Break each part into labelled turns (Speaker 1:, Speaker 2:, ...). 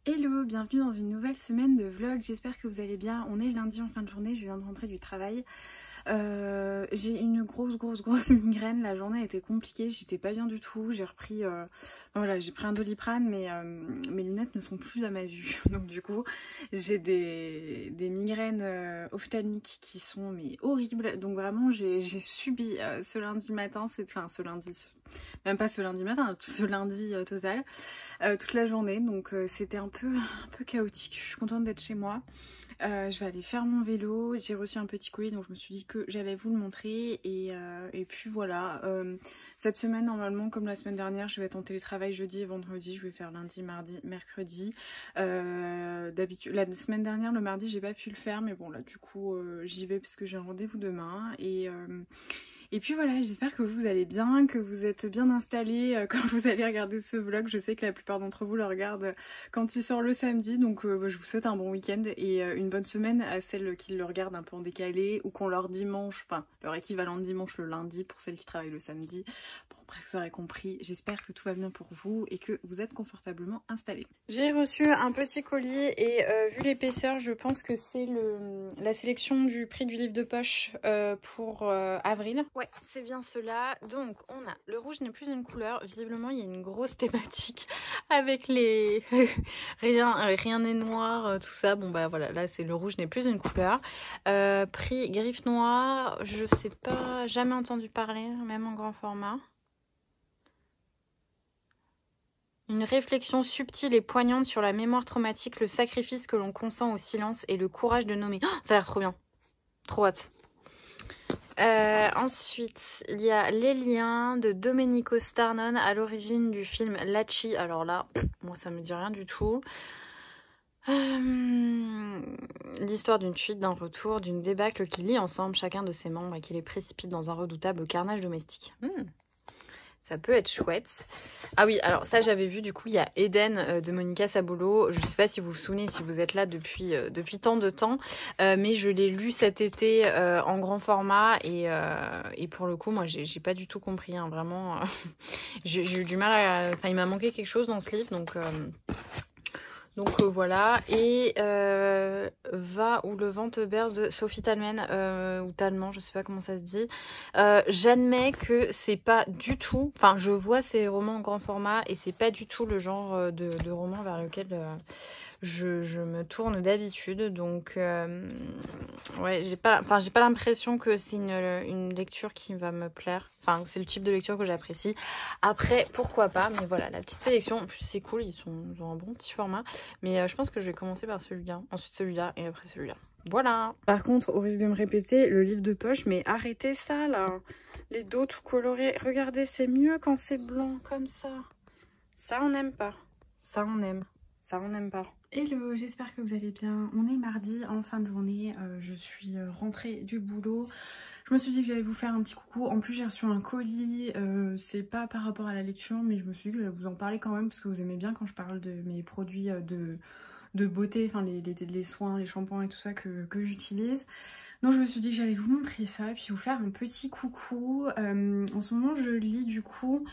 Speaker 1: Hello, bienvenue dans une nouvelle semaine de vlog, j'espère que vous allez bien. On est lundi en fin de journée, je viens de rentrer du travail. J'ai une grosse migraine, la journée a été compliquée, j'étais pas bien du tout. J'ai repris, voilà, j'ai pris un Doliprane mais mes lunettes ne sont plus à ma vue. Donc du coup j'ai des migraines ophtalmiques qui sont mais horribles. Donc vraiment j'ai subi ce lundi matin, enfin ce lundi, même pas ce lundi matin, ce lundi total. Toute la journée, donc c'était un peu chaotique. Je suis contente d'être chez moi. Je vais aller faire mon vélo. J'ai reçu un petit colis, donc je me suis dit que j'allais vous le montrer. Et puis voilà, cette semaine normalement comme la semaine dernière, je vais être en télétravail jeudi et vendredi. Je vais faire lundi, mardi, mercredi. D'habitude, la semaine dernière, le mardi, j'ai pas pu le faire, mais bon là du coup j'y vais parce que j'ai un rendez-vous demain. Et puis voilà, j'espère que vous allez bien, que vous êtes bien installés quand vous allez regarder ce vlog. Je sais que la plupart d'entre vous le regardent quand il sort le samedi, donc je vous souhaite un bon week-end et une bonne semaine à celles qui le regardent un peu en décalé ou qu'on leur dimanche, enfin leur équivalent de dimanche le lundi pour celles qui travaillent le samedi. Bon bref, vous aurez compris, j'espère que tout va bien pour vous et que vous êtes confortablement installés. J'ai reçu un petit colis et vu l'épaisseur, je pense que c'est la sélection du prix du livre de poche pour avril. Ouais, c'est bien cela. Donc, on a le rouge n'est plus une couleur. Visiblement, il y a une grosse thématique avec les rien n'est noir, tout ça. Bon bah voilà, là c'est le rouge n'est plus une couleur. Prix griffe noire, je sais pas, jamais entendu parler, même en grand format. Une réflexion subtile et poignante sur la mémoire traumatique, le sacrifice que l'on consent au silence et le courage de nommer. Oh, ça a l'air trop bien. Trop hâte. Ensuite, il y a Les liens de Domenico Starnon à l'origine du film Laci. Alors là, moi ça me dit rien du tout. L'histoire d'une fuite, d'un retour, d'une débâcle qui lie ensemble chacun de ses membres et qui les précipite dans un redoutable carnage domestique. Ça peut être chouette. Ah oui, alors ça j'avais vu, du coup il y a Eden de Monica Sabolo. Je sais pas si vous vous souvenez, si vous êtes là depuis tant de temps, mais je l'ai lu cet été en grand format et pour le coup moi j'ai pas du tout compris, hein, vraiment. J'ai eu du mal à... Enfin il m'a manqué quelque chose dans ce livre, donc voilà. Et Va où le vent te berce de Sophie Talman, ou Talman, je sais pas comment ça se dit. J'admets que c'est pas du tout, enfin je vois ces romans en grand format et c'est pas du tout le genre de roman vers lequel je me tourne d'habitude. Donc ouais, j'ai pas l'impression que c'est une lecture qui va me plaire. Enfin, c'est le type de lecture que j'apprécie. Après, pourquoi pas, mais voilà, la petite sélection, en plus c'est cool, ils ont un bon petit format. Mais je pense que je vais commencer par celui-là, ensuite celui-là et après celui-là. Voilà. Par contre, au risque de me répéter, le livre de poche, mais arrêtez ça là. Les dos tout colorés, regardez, c'est mieux quand c'est blanc comme ça. Ça on n'aime pas. Ça on aime. Ça on n'aime pas. Hello, j'espère que vous allez bien. On est mardi en fin de journée, je suis rentrée du boulot. Je me suis dit que j'allais vous faire un petit coucou. En plus j'ai reçu un colis, c'est pas par rapport à la lecture, mais je me suis dit que je vais vous en parler quand même parce que vous aimez bien quand je parle de mes produits de beauté, enfin les soins, les shampoings et tout ça que j'utilise. Donc je me suis dit que j'allais vous montrer ça et puis vous faire un petit coucou. En ce moment je lis du coup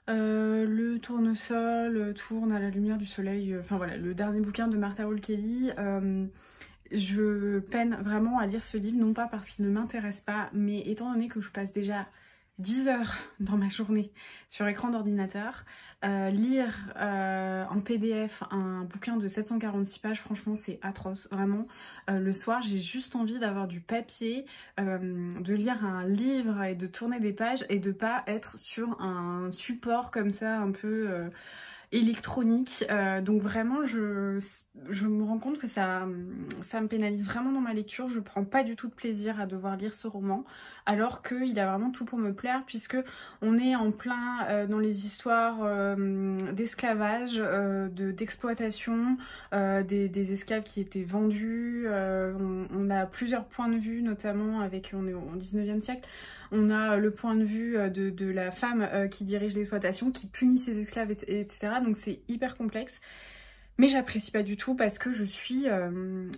Speaker 1: Le tournesol tourne à la lumière du soleil, enfin voilà, le dernier bouquin de Martha Hall Kelly. Je peine vraiment à lire ce livre, non pas parce qu'il ne m'intéresse pas, mais étant donné que je passe déjà 10 heures dans ma journée sur écran d'ordinateur, lire en PDF un bouquin de 746 pages, franchement c'est atroce, vraiment. Le soir j'ai juste envie d'avoir du papier, de lire un livre et de tourner des pages et de pas être sur un support comme ça un peu électronique. Donc vraiment je me rends compte que ça me pénalise vraiment dans ma lecture. Je prends pas du tout de plaisir à devoir lire ce roman alors qu'il a vraiment tout pour me plaire puisque on est en plein dans les histoires d'esclavage, d'exploitation, des esclaves qui étaient vendus. On a plusieurs points de vue, notamment avec, on est au 19e siècle. On a le point de vue de la femme qui dirige l'exploitation, qui punit ses esclaves, etc. Donc c'est hyper complexe.
Speaker 2: Mais j'apprécie pas du tout parce que je suis...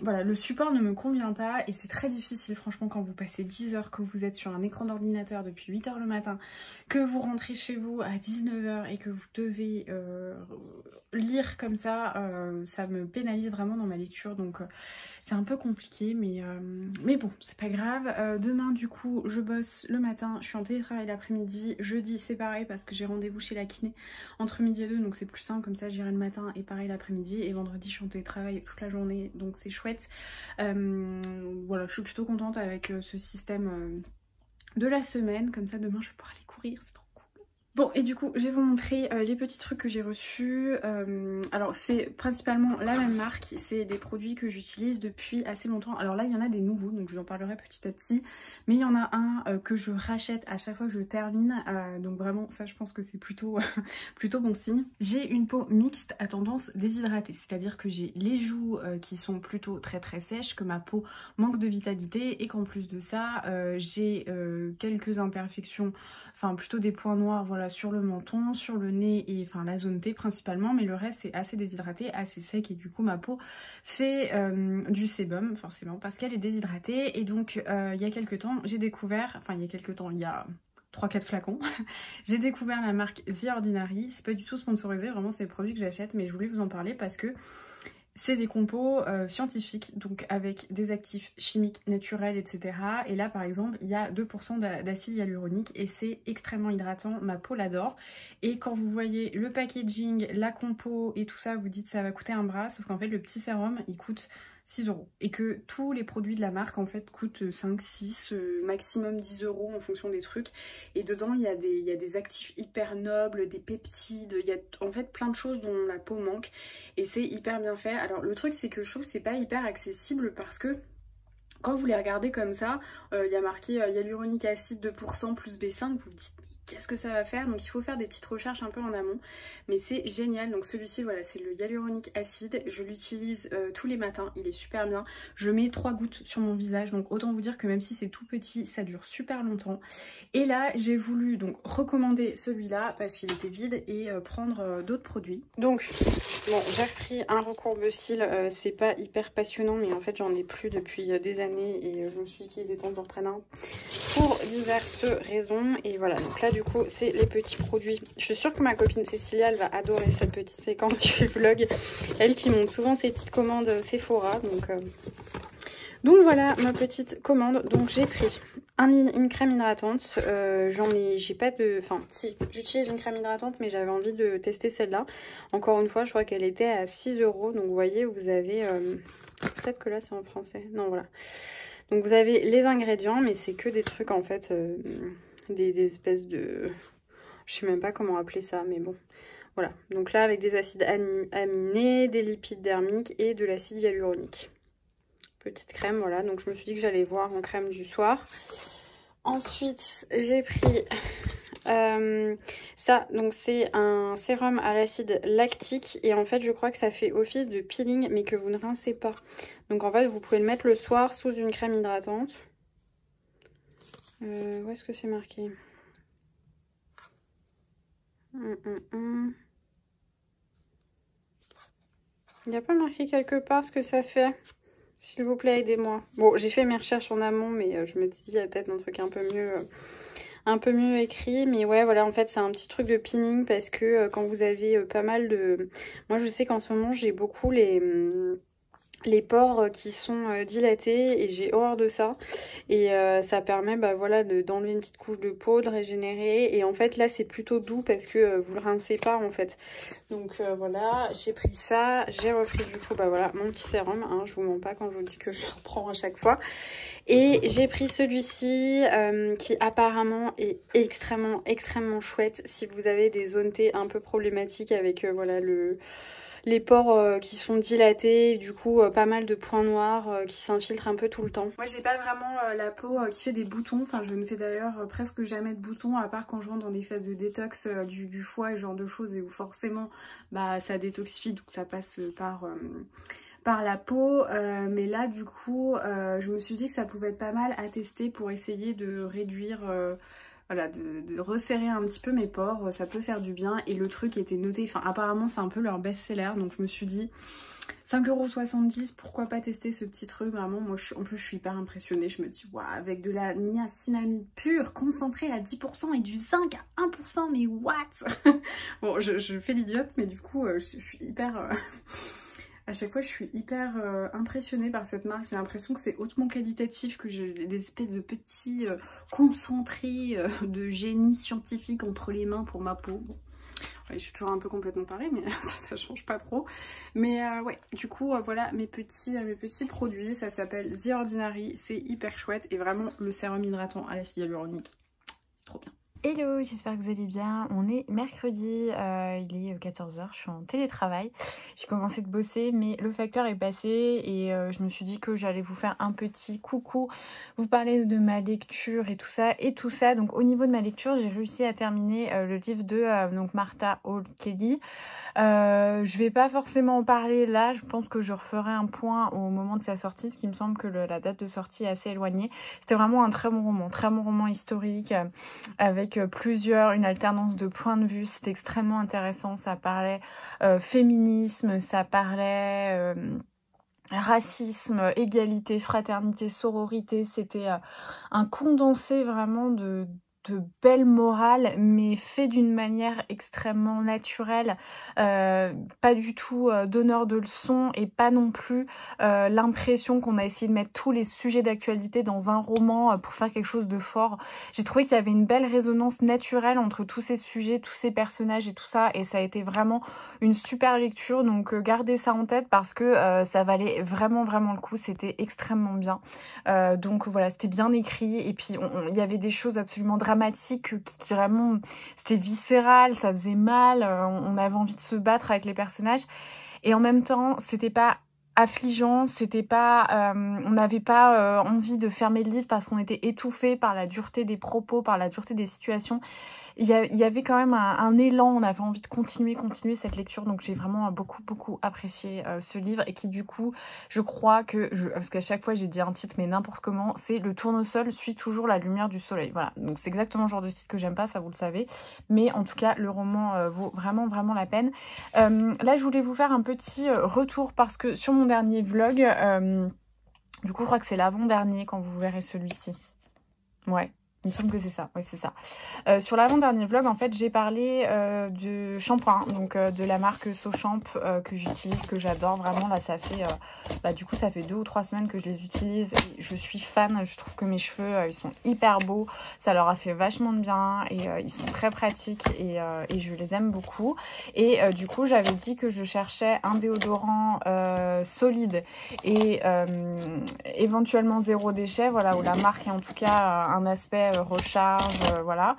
Speaker 2: voilà, le support ne me convient pas et c'est très difficile franchement quand vous passez 10 heures, que vous êtes sur un écran d'ordinateur depuis 8 heures le matin, que vous rentrez chez vous à 19 heures et que vous devez lire comme ça me pénalise vraiment dans ma lecture, donc c'est un peu compliqué, mais bon, c'est pas grave. Demain du coup je bosse le matin, je suis en télétravail l'après-midi, jeudi c'est pareil parce que j'ai rendez-vous chez la kiné entre midi et 2, donc c'est plus simple, comme ça j'irai le matin et pareil l'après-midi, et vendredi je suis en télétravail toute la journée, donc c'est chouette. Voilà, je suis plutôt contente avec ce système de la semaine, comme ça demain je vais pouvoir aller courir, c'est trop cool. Bon, et du coup je vais vous montrer les petits trucs que j'ai reçus. Alors c'est principalement la même marque, c'est des produits que j'utilise depuis assez longtemps. Alors là il y en a des nouveaux, donc je vous en parlerai petit à petit, mais il y en a un que je rachète à chaque fois que je termine, donc vraiment ça je pense que c'est plutôt plutôt bon signe. J'ai une peau mixte à tendance déshydratée, c'est à dire que j'ai les joues qui sont plutôt très sèches, que ma peau manque de vitalité, et qu'en plus de ça j'ai quelques imperfections, enfin plutôt des points noirs, voilà, sur le menton, sur le nez et enfin la zone T principalement, mais le reste c'est assez déshydraté, assez sec, et du coup ma peau fait du sébum forcément parce qu'elle est déshydratée. Et donc il y a quelques temps j'ai découvert, enfin il y a quelques temps, il y a 3-4 flacons, j'ai découvert la marque The Ordinary. C'est pas du tout sponsorisé, vraiment c'est le produit que j'achète, mais je voulais vous en parler parce que c'est des compos scientifiques, donc avec des actifs chimiques naturels, etc. Et là par exemple il y a 2% d'acide hyaluronique et c'est extrêmement hydratant, ma peau l'adore. Et quand vous voyez le packaging, la compo et tout ça, vous dites ça va coûter un bras, sauf qu'en fait le petit sérum il coûte 6 € et que tous les produits de la marque en fait coûtent 5, 6, maximum 10 € en fonction des trucs. Et dedans il y a des actifs hyper nobles, des peptides, il y a en fait plein de choses dont la peau manque et c'est hyper bien fait. Alors le truc c'est que je trouve que c'est pas hyper accessible parce que quand vous les regardez comme ça, il y a marqué hyaluronique acide 2% plus B5, vous vous dites qu'est-ce que ça va faire? Donc il faut faire des petites recherches un peu en amont, mais c'est génial. Donc celui-ci voilà, c'est le hyaluronique acide, je l'utilise tous les matins, il est super bien. Je mets 3 gouttes sur mon visage, donc autant vous dire que même si c'est tout petit, ça dure super longtemps. Et là j'ai voulu donc recommander celui-là parce qu'il était vide et prendre d'autres produits. Donc bon, j'ai repris un recourbe-cils, c'est pas hyper passionnant mais en fait j'en ai plus depuis des années et je me suis dit qu'il était temps que j'en prenne un pour diverses raisons. Et voilà, donc là du coup c'est les petits produits. Je suis sûre que ma copine Cécilia elle va adorer cette petite séquence du vlog, elle qui monte souvent ses petites commandes Sephora, donc voilà ma petite commande. Donc j'ai pris une crème hydratante, j'ai pas de... Enfin si, j'utilise une crème hydratante mais j'avais envie de tester celle-là. Encore une fois je crois qu'elle était à 6 €, donc vous voyez vous avez... peut-être que là c'est en français, non voilà. Donc vous avez les ingrédients mais c'est que des trucs en fait, des espèces de... Je sais même pas comment appeler ça mais bon. Voilà, donc là avec des acides aminés, des lipides dermiques et de l'acide hyaluronique. Petite crème, voilà, donc je me suis dit que j'allais voir en crème du soir. Ensuite, j'ai pris ça, donc c'est un sérum à l'acide lactique. Et en fait, je crois que ça fait office de peeling, mais que vous ne rincez pas. Donc en fait, vous pouvez le mettre le soir sous une crème hydratante. Où est-ce que c'est marqué? Il n'y a pas marqué quelque part ce que ça fait? S'il vous plaît, aidez-moi. Bon, j'ai fait mes recherches en amont, mais je me dis, il y a peut-être un truc un peu mieux écrit. Mais ouais, voilà, en fait, c'est un petit truc de peeling parce que quand vous avez pas mal de... Moi, je sais qu'en ce moment, j'ai beaucoup les pores qui sont dilatés et j'ai horreur de ça. Et ça permet bah voilà d'enlever une petite couche de peau, de régénérer. Et en fait là c'est plutôt doux parce que vous le rincez pas en fait. Donc voilà, j'ai pris ça. J'ai repris du coup bah voilà mon petit sérum, hein, je vous mens pas quand je vous dis que je le reprends à chaque fois. Et j'ai pris celui-ci qui apparemment est extrêmement chouette si vous avez des zones T un peu problématiques avec voilà les pores qui sont dilatés, du coup pas mal de points noirs qui s'infiltrent un peu tout le temps. Moi j'ai pas vraiment la peau qui fait des boutons, enfin je ne fais d'ailleurs presque jamais de boutons à part quand je rentre dans des phases de détox du foie et ce genre de choses et où forcément bah ça détoxifie donc ça passe par la peau, mais là du coup je me suis dit que ça pouvait être pas mal à tester pour essayer de réduire voilà, de resserrer un petit peu mes pores, ça peut faire du bien. Et le truc était noté, enfin apparemment c'est un peu leur best-seller, donc je me suis dit 5,70 €, pourquoi pas tester ce petit truc. Vraiment, moi en plus je suis hyper impressionnée, je me dis waouh, avec de la niacinamide pure concentrée à 10% et du zinc à 1%, mais what. Bon, je fais l'idiote, mais du coup je suis hyper... À chaque fois, je suis hyper impressionnée par cette marque. J'ai l'impression que c'est hautement qualitatif, que j'ai des espèces de petits concentrés de génie scientifique entre les mains pour ma peau. Bon. Ouais, je suis toujours un peu complètement tarée, mais ça change pas trop. Mais ouais, du coup, voilà mes petits produits. Ça s'appelle The Ordinary. C'est hyper chouette. Et vraiment, le sérum hydratant à l'acide hyaluronique, trop bien.
Speaker 1: Hello, j'espère que vous allez bien. On est mercredi, il est 14 h, je suis en télétravail. J'ai commencé de bosser, mais le facteur est passé et je me suis dit que j'allais vous faire un petit coucou, vous parler de ma lecture et tout ça. Donc au niveau de ma lecture, j'ai réussi à terminer le livre de donc Martha Hall Kelly. Je vais pas forcément en parler là, je pense que je referai un point au moment de sa sortie, ce qui me semble que la date de sortie est assez éloignée. C'était vraiment un très bon roman historique, avec une alternance de points de vue. C'était extrêmement intéressant, ça parlait féminisme, ça parlait racisme, égalité, fraternité, sororité. C'était un condensé vraiment de belle morale, mais fait d'une manière extrêmement naturelle, pas du tout donneur de leçons et pas non plus l'impression qu'on a essayé de mettre tous les sujets d'actualité dans un roman pour faire quelque chose de fort. J'ai trouvé qu'il y avait une belle résonance naturelle entre tous ces sujets, tous ces personnages et tout ça, et ça a été vraiment une super lecture. Donc gardez ça en tête parce que ça valait vraiment le coup, c'était extrêmement bien. Donc voilà, c'était bien écrit, et puis il y avait des choses absolument dramatiques qui vraiment, c'était viscéral, ça faisait mal, on avait envie de se battre avec les personnages, et en même temps c'était pas affligeant, c'était pas, on n'avait pas envie de fermer le livre parce qu'on était étouffé par la dureté des propos, par la dureté des situations. Il y avait quand même un élan, on avait envie de continuer cette lecture, donc j'ai vraiment beaucoup apprécié ce livre, et qui du coup, je crois que, parce qu'à chaque fois j'ai dit un titre mais n'importe comment, c'est Le tournesol suit toujours la lumière du soleil. Voilà, donc c'est exactement le genre de titre que j'aime pas, ça vous le savez, mais en tout cas le roman vaut vraiment la peine. Là je voulais vous faire un petit retour parce que sur mon dernier vlog, du coup je crois que c'est l'avant-dernier quand vous verrez celui-ci. Ouais. Il me semble que c'est ça, oui c'est ça. Sur l'avant-dernier vlog, en fait, j'ai parlé de shampoing, donc de la marque Sochamp que j'utilise, que j'adore vraiment. Là, ça fait, du coup, ça fait 2 ou 3 semaines que je les utilise. Et je suis fan, je trouve que mes cheveux, ils sont hyper beaux. Ça leur a fait vachement de bien et ils sont très pratiques et je les aime beaucoup. Et du coup, j'avais dit que je cherchais un déodorant solide et éventuellement zéro déchet, voilà, où la marque est en tout cas un aspect recharge, voilà,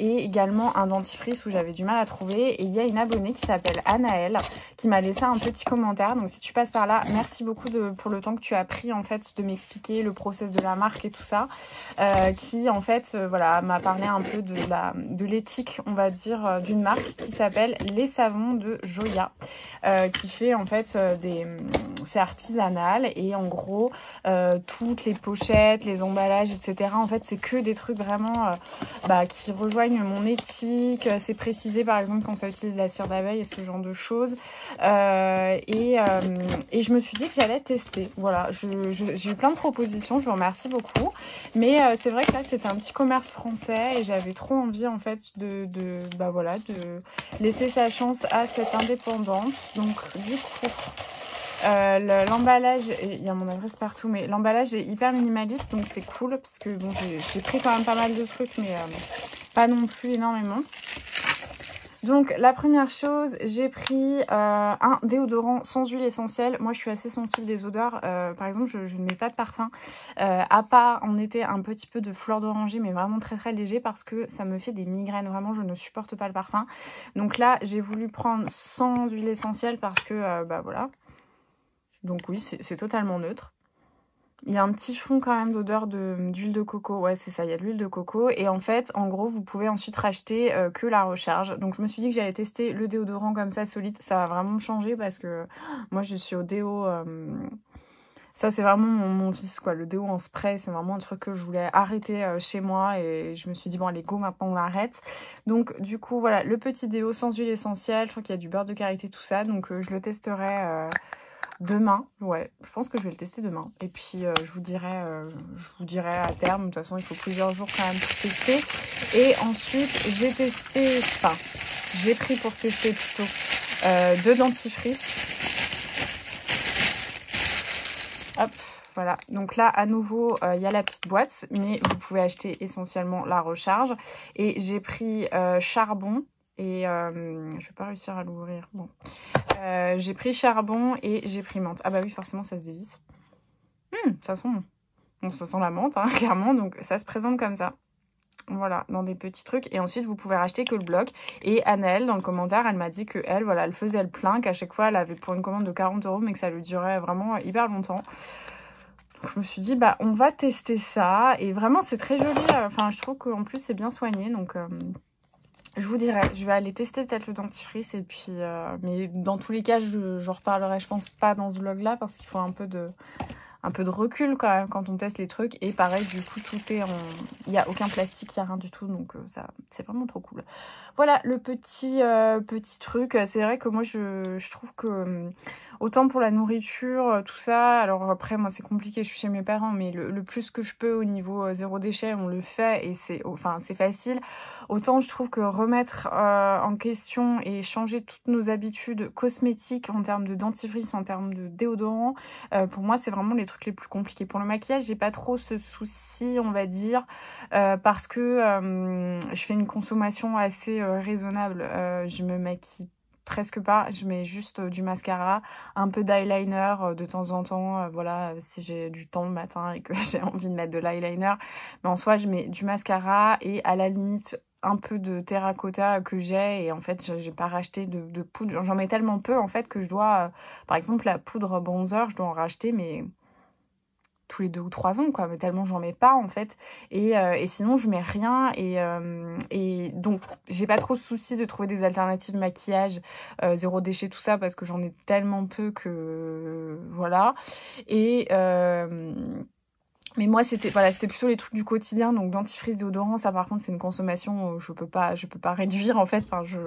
Speaker 1: et également un dentifrice où j'avais du mal à trouver. Et il y a une abonnée qui s'appelle Anaëlle qui m'a laissé un petit commentaire, donc si tu passes par là, merci beaucoup pour le temps que tu as pris en fait de m'expliquer le process de la marque et tout ça, qui en fait voilà, m'a parlé un peu de l'éthique, on va dire, d'une marque qui s'appelle Les Savons de Joya, qui fait en fait c'est artisanal, et en gros toutes les pochettes, les emballages, etc. En fait, c'est que des trucs vraiment qui rejoignent mon éthique. C'est précisé par exemple quand ça utilise la cire d'abeille et ce genre de choses. Et je me suis dit que j'allais tester. Voilà, j'ai eu plein de propositions, je vous remercie beaucoup. Mais c'est vrai que là, c'était un petit commerce français et j'avais trop envie en fait de laisser sa chance à cette indépendance. Donc du coup... l'emballage, il y a mon adresse partout, mais l'emballage est hyper minimaliste, donc c'est cool parce que bon, j'ai pris quand même pas mal de trucs, mais pas non plus énormément. Donc la première chose, j'ai pris un déodorant sans huile essentielle. Moi je suis assez sensible des odeurs, par exemple je ne mets pas de parfum, à part en été un petit peu de fleur d'oranger, mais vraiment très léger parce que ça me fait des migraines, vraiment je ne supporte pas le parfum. Donc là j'ai voulu prendre sans huile essentielle parce que voilà. Donc oui, c'est totalement neutre. Il y a un petit fond quand même d'odeur d'huile de coco. Ouais, c'est ça, il y a de l'huile de coco. Et en fait, en gros, vous pouvez ensuite racheter que la recharge. Donc je me suis dit que j'allais tester le déodorant comme ça, solide. Ça va vraiment me changer parce que moi, je suis au déo... Ça, c'est vraiment mon vice, quoi. Le déo en spray, c'est vraiment un truc que je voulais arrêter chez moi. Et je me suis dit, bon, allez, go, maintenant, on l'arrête. Donc, du coup, voilà, le petit déo sans huile essentielle. Je crois qu'il y a du beurre de karité, tout ça. Donc, je le testerai demain. Ouais, je pense que je vais le tester demain. Et puis, je vous dirai à terme. De toute façon, il faut plusieurs jours quand même pour tester. Et ensuite, j'ai pris pour tester plutôt 2 dentifrices. Hop, voilà. Donc là, à nouveau, il y a la petite boîte, mais vous pouvez acheter essentiellement la recharge. Et j'ai pris charbon et je vais pas réussir à l'ouvrir. Bon, j'ai pris charbon et j'ai pris menthe. Ah bah oui, forcément, ça se dévisse. Ça sent la menthe, hein, clairement. Donc ça se présente comme ça. Voilà, dans des petits trucs. Et ensuite, vous pouvez racheter que le bloc. Et Annelle, dans le commentaire, elle m'a dit que voilà, elle faisait le plein, qu'à chaque fois, elle avait pour une commande de 40 €, mais que ça lui durait vraiment hyper longtemps. Donc, je me suis dit, bah, on va tester ça. Et vraiment, c'est très joli. Enfin, je trouve qu'en plus, c'est bien soigné. Donc, je vous dirai. Je vais aller tester peut-être le dentifrice. Et puis, mais dans tous les cas, j'en reparlerai, je pense, pas dans ce vlog-là, parce qu'il faut un peu de recul quand même quand on teste les trucs. Et pareil, du coup, tout est en... Il n'y a aucun plastique, il n'y a rien du tout. Donc ça, c'est vraiment trop cool. Voilà le petit truc. C'est vrai que moi, je trouve que... Autant pour la nourriture, tout ça. Alors après, moi, c'est compliqué, je suis chez mes parents. Mais le plus que je peux au niveau zéro déchet, on le fait. Et c'est facile. Autant je trouve que remettre en question et changer toutes nos habitudes cosmétiques en termes de dentifrice, en termes de déodorant, pour moi, c'est vraiment les trucs les plus compliqués. Pour le maquillage, j'ai pas trop ce souci, on va dire, parce que je fais une consommation assez raisonnable. Je me maquille presque pas, je mets juste du mascara, un peu d'eyeliner de temps en temps, voilà, si j'ai du temps le matin et que j'ai envie de mettre de l'eyeliner. Mais en soi, je mets du mascara et à la limite un peu de terracotta que j'ai, et en fait j'ai pas racheté de poudre, j'en mets tellement peu en fait que je dois, par exemple la poudre bronzer, je dois en racheter mais tous les 2 ou 3 ans, quoi, mais tellement j'en mets pas en fait, et sinon je mets rien, et donc j'ai pas trop de soucis de trouver des alternatives maquillage zéro déchet, tout ça, parce que j'en ai tellement peu que voilà. Et mais moi, c'était plutôt les trucs du quotidien, donc dentifrice, déodorant, ça par contre c'est une consommation où je peux pas réduire en fait. Enfin, je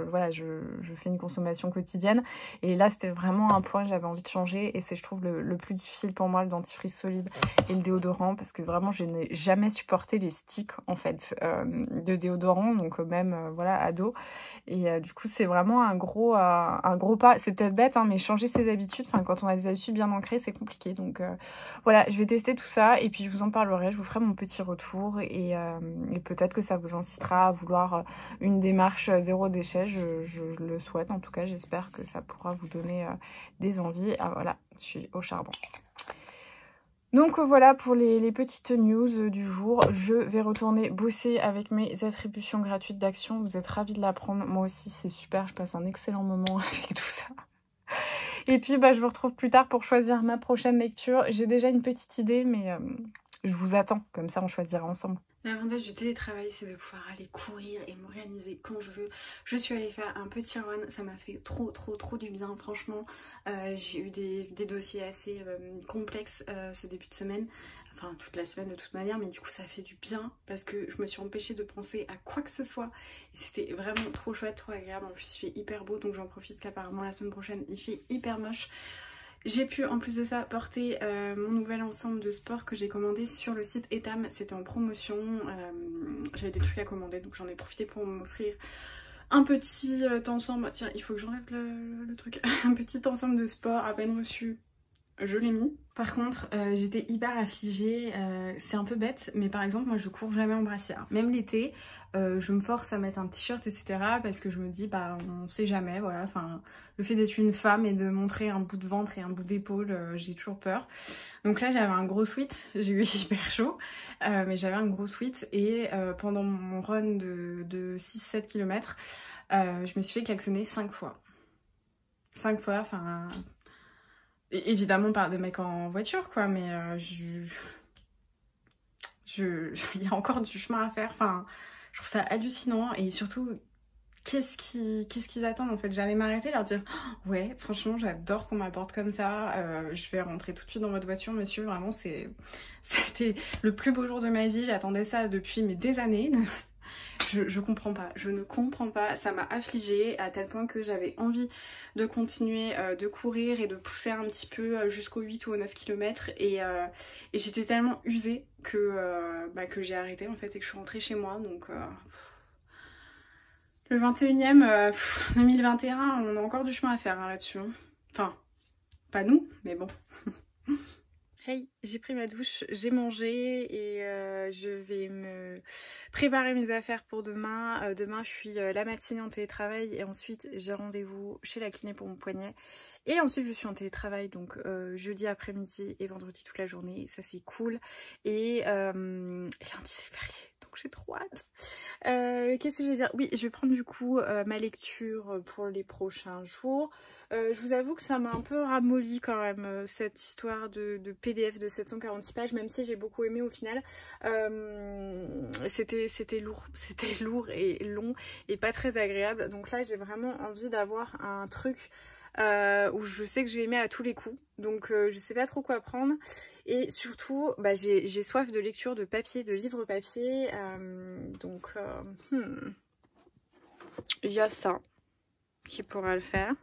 Speaker 1: fais une consommation quotidienne, et là c'était vraiment un point que j'avais envie de changer, et c'est, je trouve, le plus difficile pour moi, le dentifrice solide et le déodorant, parce que vraiment je n'ai jamais supporté les sticks en fait de déodorant, donc même voilà, ado. Et du coup c'est vraiment un gros pas. C'est peut-être bête, hein, mais changer ses habitudes, enfin quand on a des habitudes bien ancrées, c'est compliqué. Donc voilà, je vais tester tout ça, et puis je vous en parlerai, je vous ferai mon petit retour, et peut-être que ça vous incitera à vouloir une démarche zéro déchet. Je le souhaite, en tout cas j'espère que ça pourra vous donner des envies. Ah voilà, je suis au charbon. Donc voilà pour les petites news du jour. Je vais retourner bosser avec mes attributions gratuites d'Action. Vous êtes ravis de l'apprendre, moi aussi c'est super, je passe un excellent moment avec tout ça. Et puis bah, je vous retrouve plus tard pour choisir ma prochaine lecture. J'ai déjà une petite idée, mais je vous attends, comme ça on choisira ensemble.
Speaker 2: L'avantage du télétravail, c'est de pouvoir aller courir et m'organiser quand je veux. Je suis allée faire un petit run, ça m'a fait trop du bien, franchement. J'ai eu des dossiers assez complexes ce début de semaine, enfin toute la semaine de toute manière, mais du coup ça fait du bien parce que je me suis empêchée de penser à quoi que ce soit. Et c'était vraiment trop chouette, trop agréable. En plus il fait hyper beau, donc j'en profite qu'apparemment la semaine prochaine il fait hyper moche. J'ai pu en plus de ça porter mon nouvel ensemble de sport que j'ai commandé sur le site Etam. C'était en promotion, j'avais des trucs à commander, donc j'en ai profité pour m'offrir un petit ensemble. Tiens, il faut que j'enlève le truc. Un petit ensemble de sport à peine reçu, je l'ai mis. Par contre, j'étais hyper affligée, c'est un peu bête, mais par exemple moi je cours jamais en brassière. Même l'été, je me force à mettre un t-shirt, etc. parce que je me dis, bah on sait jamais, voilà, enfin le fait d'être une femme et de montrer un bout de ventre et un bout d'épaule, j'ai toujours peur. Donc là j'avais un gros sweat, j'ai eu hyper chaud, mais j'avais un gros sweat, et pendant mon run de 6-7 km, je me suis fait klaxonner 5 fois. 5 fois, enfin... Évidemment par des mecs en voiture, quoi, mais il y a encore du chemin à faire. Enfin, je trouve ça hallucinant, et surtout qu'est-ce qu'ils attendent en fait. J'allais m'arrêter, leur dire oh, ouais, franchement, j'adore qu'on m'aborde comme ça. Je vais rentrer tout de suite dans votre voiture, monsieur. Vraiment, c'était le plus beau jour de ma vie. J'attendais ça depuis des années. Je comprends pas, je ne comprends pas, ça m'a affligée à tel point que j'avais envie de continuer de courir et de pousser un petit peu jusqu'aux 8 ou aux 9 km et j'étais tellement usée que j'ai arrêté en fait et que je suis rentrée chez moi. Donc le 21e 2021, on a encore du chemin à faire hein, là-dessus. Enfin, pas nous, mais bon. Hey, j'ai pris ma douche, j'ai mangé et je vais me préparer mes affaires pour demain. Demain, je suis la matinée en télétravail et ensuite j'ai rendez-vous chez la kiné pour mon poignet. Et ensuite, je suis en télétravail, donc jeudi après-midi et vendredi toute la journée. Ça, c'est cool. Et lundi, c'est férié. Donc j'ai trop hâte. Qu'est-ce que je vais dire? Oui, je vais prendre du coup ma lecture pour les prochains jours. Je vous avoue que ça m'a un peu ramolli quand même cette histoire de PDF de 746 pages, même si j'ai beaucoup aimé au final. C'était lourd et long et pas très agréable. Donc là, j'ai vraiment envie d'avoir un truc où je sais que je vais aimer à tous les coups, donc je sais pas trop quoi prendre et surtout j'ai soif de lecture, de papier, de livres papier, donc il y a ça qui pourra le faire.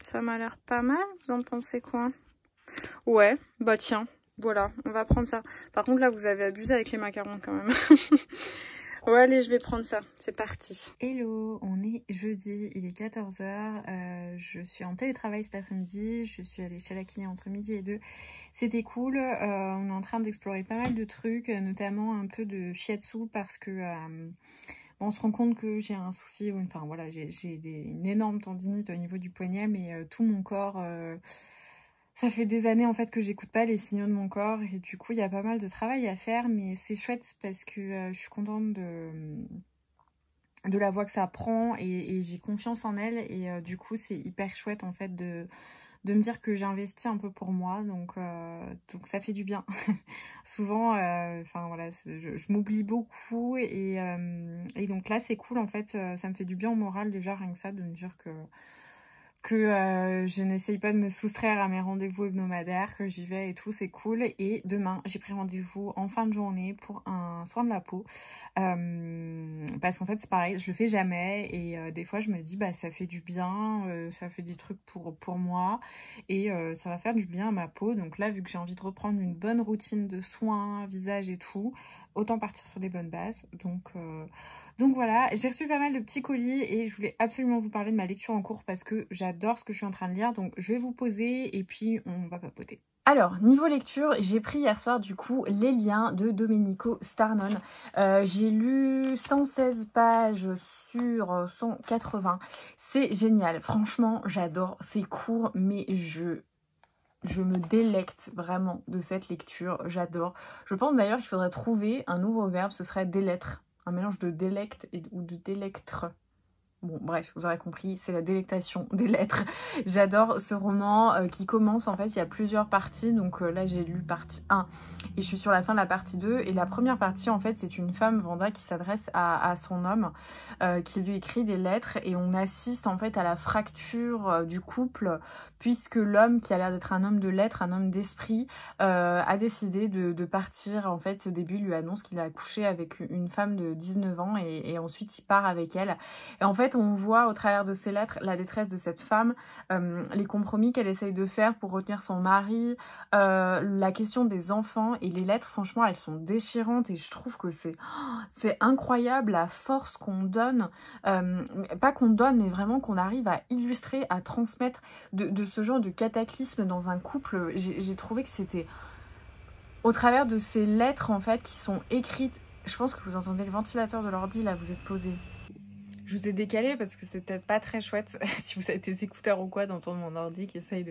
Speaker 2: Ça m'a l'air pas mal, vous en pensez quoi? Ouais, bah tiens, voilà, on va prendre ça. Par contre là vous avez abusé avec les macarons quand même. Ouais, allez, je vais prendre ça. C'est parti. Hello, on est jeudi, il est 14 h. Je suis en télétravail cet après-midi. Je suis allée chez la kiné entre midi et 2. C'était cool. On est en train d'explorer pas mal de trucs, notamment un peu de shiatsu parce que on se rend compte que j'ai un souci. Enfin voilà, j'ai une énorme tendinite au niveau du poignet, mais tout mon corps... Ça fait des années en fait que j'écoute pas les signaux de mon corps et du coup il y a pas mal de travail à faire, mais c'est chouette parce que je suis contente de la voie que ça prend et j'ai confiance en elle et du coup c'est hyper chouette en fait de me dire que j'investis un peu pour moi, donc ça fait du bien. Souvent enfin voilà, je m'oublie beaucoup et donc là c'est cool en fait, ça me fait du bien au moral déjà rien que ça, de me dire que je n'essaye pas de me soustraire à mes rendez-vous hebdomadaires, que j'y vais et tout, c'est cool. Et demain, j'ai pris rendez-vous en fin de journée pour un soin de la peau. Parce qu'en fait, c'est pareil, je le fais jamais. Et des fois, je me dis, bah ça fait du bien, ça fait des trucs pour moi. Et ça va faire du bien à ma peau. Donc là, vu que j'ai envie de reprendre une bonne routine de soins, visage et tout, autant partir sur des bonnes bases. Donc voilà, j'ai reçu pas mal de petits colis et je voulais absolument vous parler de ma lecture en cours parce que j'adore ce que je suis en train de lire. Donc je vais vous poser et puis on va papoter. Alors, niveau lecture, j'ai pris hier soir du coup Les Liens de Domenico Starnone. J'ai lu 116 pages sur 180. C'est génial, franchement j'adore, c'est court mais je me délecte vraiment de cette lecture, j'adore. Je pense d'ailleurs qu'il faudrait trouver un nouveau verbe, ce serait délettre. Un mélange de délecte ou de délectre. Bon, bref, vous aurez compris, c'est la délectation des lettres. J'adore ce roman qui commence, en fait, il y a plusieurs parties. Donc là, j'ai lu partie 1 et je suis sur la fin de la partie 2. Et la première partie, en fait, c'est une femme, Vanda, qui s'adresse à son homme, qui lui écrit des lettres. Et on assiste, en fait, à la fracture du couple, puisque l'homme, qui a l'air d'être un homme de lettres, un homme d'esprit, a décidé de partir. En fait, au début, il lui annonce qu'il a accouché avec une femme de 19 ans et ensuite, il part avec elle. Et en fait, on voit au travers de ces lettres la détresse de cette femme, les compromis qu'elle essaye de faire pour retenir son mari, la question des enfants. Et les lettres, franchement, elles sont déchirantes et je trouve que c'est incroyable la force qu'on donne, pas qu'on donne, mais vraiment qu'on arrive à illustrer, à transmettre de ce genre de cataclysme dans un couple. J'ai trouvé que c'était au travers de ces lettres en fait qui sont écrites. Je pense que vous entendez le ventilateur de l'ordi, là vous êtes posé. Je vous ai décalé parce que c'est peut-être pas très chouette si vous avez des écouteurs ou quoi d'entendre mon ordi qui essaye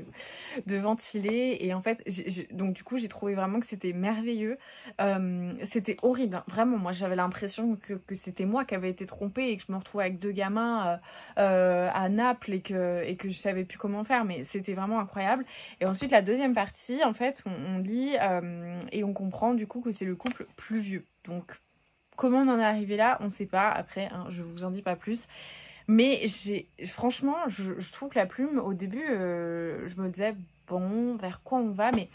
Speaker 2: de ventiler. Et en fait, donc du coup, j'ai trouvé vraiment que c'était merveilleux. C'était horrible, hein. Vraiment, moi j'avais l'impression que c'était moi qui avais été trompée et que je me retrouvais avec 2 gamins à Naples et que je savais plus comment faire. Mais c'était vraiment incroyable. Et ensuite, la deuxième partie, en fait, on lit et on comprend du coup que c'est le couple plus vieux. Donc, comment on en est arrivé là, on ne sait pas. Après, hein, je vous en dis pas plus. Mais franchement, je trouve que la plume, au début, je me disais, bon, vers quoi on va? Mais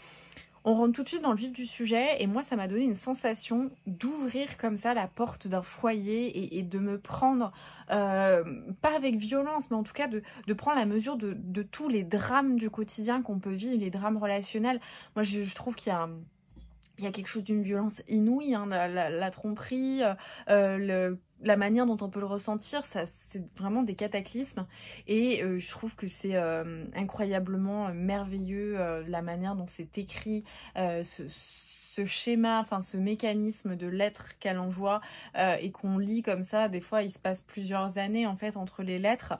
Speaker 2: on rentre tout de suite dans le vif du sujet. Et moi, ça m'a donné une sensation d'ouvrir comme ça la porte d'un foyer et de me prendre, pas avec violence, mais en tout cas de prendre la mesure de tous les drames du quotidien qu'on peut vivre, les drames relationnels. Moi, je trouve qu'il y a... Il y a quelque chose d'une violence inouïe, hein, la tromperie, la manière dont on peut le ressentir, c'est vraiment des cataclysmes. Et je trouve que c'est incroyablement merveilleux la manière dont c'est écrit, ce schéma, enfin ce mécanisme de lettres qu'elle envoie et qu'on lit comme ça. Des fois, il se passe plusieurs années en fait entre les lettres.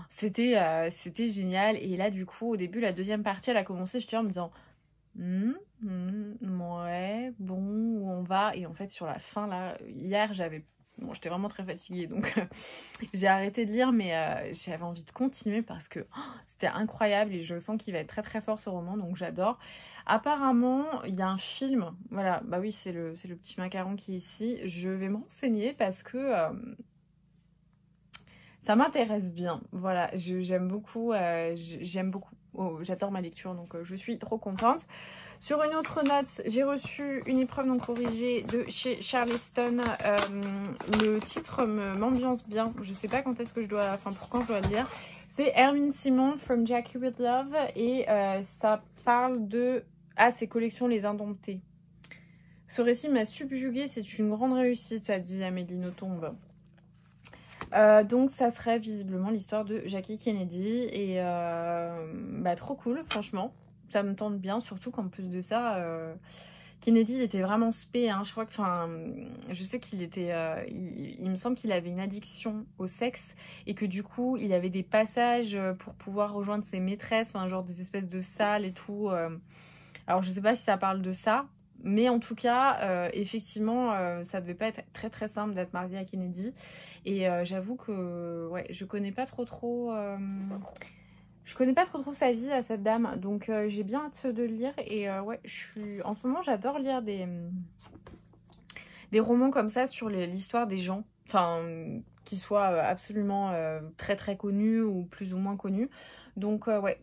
Speaker 2: C'était génial. Et là, du coup, au début, la deuxième partie, elle a commencé, je en me disant... ouais, bon, où on va? Et en fait, sur la fin, là, hier, j'étais vraiment très fatiguée, donc j'ai arrêté de lire, mais j'avais envie de continuer parce que c'était incroyable et je sens qu'il va être très très fort ce roman, donc j'adore. Apparemment, il y a un film, voilà, bah oui, c'est le petit macaron qui est ici. Je vais me renseigner parce que ça m'intéresse bien, voilà, j'aime beaucoup, Oh, j'adore ma lecture, donc je suis trop contente. Sur une autre note, j'ai reçu une épreuve non corrigée de chez Charleston. Le titre m'ambiance bien. Je sais pas quand est-ce que pour quand je dois le lire. C'est Hermine Simon, From Jackie with Love. Et ça parle de... Ah, ses collections Les Indomptés. Ce récit m'a subjuguée, c'est une grande réussite, a dit Amélie Nothomb. Donc ça serait visiblement l'histoire de Jackie Kennedy et trop cool, franchement, ça me tente bien, surtout qu'en plus de ça Kennedy était vraiment spé, hein. Je crois que, je sais qu'il était il me semble qu'il avait une addiction au sexe et que du coup il avait des passages pour pouvoir rejoindre ses maîtresses, genre des espèces de salles et tout. Alors je sais pas si ça parle de ça, mais en tout cas effectivement ça devait pas être très très simple d'être marié à Kennedy. Et j'avoue que ouais, je connais pas trop sa vie à cette dame, donc j'ai bien hâte de le lire. Et ouais, en ce moment j'adore lire des romans comme ça sur l'histoire des gens, qui soient absolument très très connus ou plus ou moins connus. Donc ouais,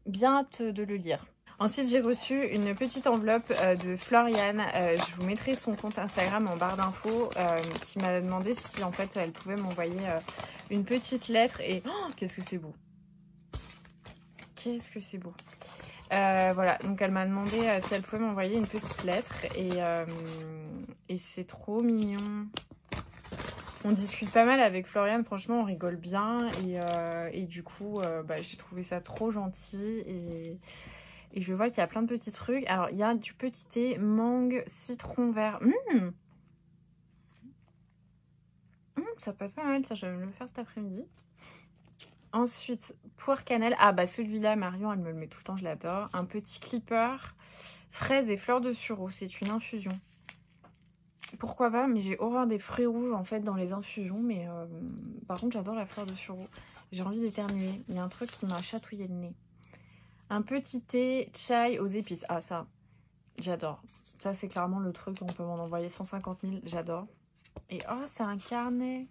Speaker 2: bien hâte de le lire. Ensuite, j'ai reçu une petite enveloppe de Floriane. Je vous mettrai son compte Instagram en barre d'infos, qui m'a demandé si en fait elle pouvait m'envoyer une petite lettre. Et oh, qu'est-ce que c'est beau! Qu'est-ce que c'est beau! Voilà, donc elle m'a demandé si elle pouvait m'envoyer une petite lettre. Et c'est trop mignon. On discute pas mal avec Floriane, franchement on rigole bien. Et du coup, j'ai trouvé ça trop gentil. Et je vois qu'il y a plein de petits trucs. Alors, il y a du petit thé, mangue, citron vert. Ça peut être pas mal, ça, je vais me le faire cet après-midi. Ensuite, poire cannelle. Ah, bah celui-là, Marion, elle me le met tout le temps, je l'adore. Un petit clipper, fraises et fleurs de sureau. C'est une infusion. Pourquoi pas, mais j'ai horreur des fruits rouges, en fait, dans les infusions. Mais par contre, j'adore la fleur de sureau. J'ai envie d'éternuer. Il y a un truc qui m'a chatouillé le nez. Un petit thé chai aux épices. Ah, ça, j'adore. Ça, c'est clairement le truc, on peut m'en envoyer 150 000. J'adore. Et oh, c'est un carnet.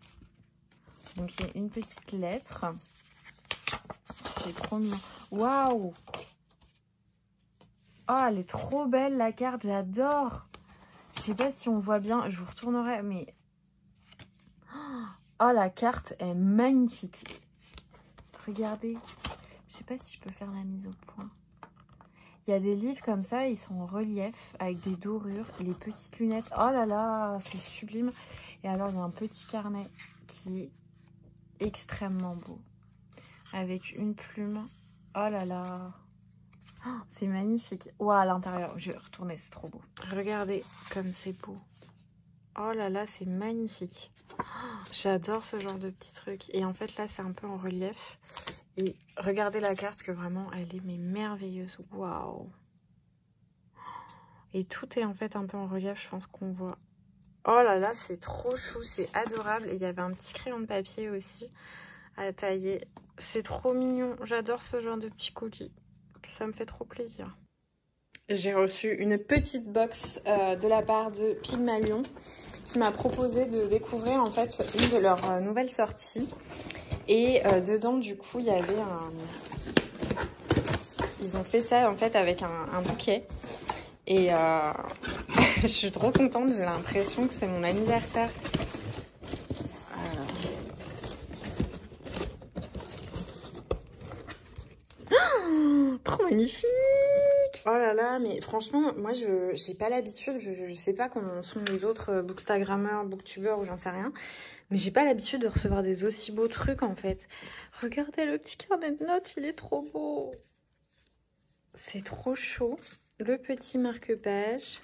Speaker 2: Donc, il y a une petite lettre. C'est trop mignon. Waouh! Oh, elle est trop belle, la carte. J'adore. Je sais pas si on voit bien. Je vous retournerai, mais... Oh, la carte est magnifique. Regardez. Je sais pas si je peux faire la mise au point. Il y a des livres comme ça, ils sont en relief avec des dorures, les petites lunettes. Oh là là, c'est sublime. Et alors, il y a un petit carnet qui est extrêmement beau. Avec une plume. Oh là là. Oh, c'est magnifique. Ouah, à l'intérieur, je vais retourner, c'est trop beau. Regardez comme c'est beau. Oh là là, c'est magnifique. Oh,
Speaker 1: J'adore ce genre de petits trucs. Et en fait, là, c'est un peu en relief. Et regardez la carte, parce que vraiment, elle est mais merveilleuse. Waouh! Et tout est en fait un peu en relief, je pense qu'on voit. Oh là là, c'est trop chou, c'est adorable. Et il y avait un petit crayon de papier aussi à tailler. C'est trop mignon. J'adore ce genre de petits colis. Ça me fait trop plaisir. J'ai reçu une petite box de la part de Pygmalion qui m'a proposé de découvrir en fait une de leurs nouvelles sorties. Et dedans, du coup, il y avait un... Ils ont fait ça en fait avec un bouquet. Et je suis trop contente, j'ai l'impression que c'est mon anniversaire. Trop magnifique! Oh là là, mais franchement, moi je j'ai pas l'habitude, je sais pas comment sont les autres bookstagrammeurs, booktubeurs ou j'en sais rien, mais j'ai pas l'habitude de recevoir des aussi beaux trucs en fait. Regardez le petit carnet de notes, il est trop beau. C'est trop chaud. Le petit marque-page.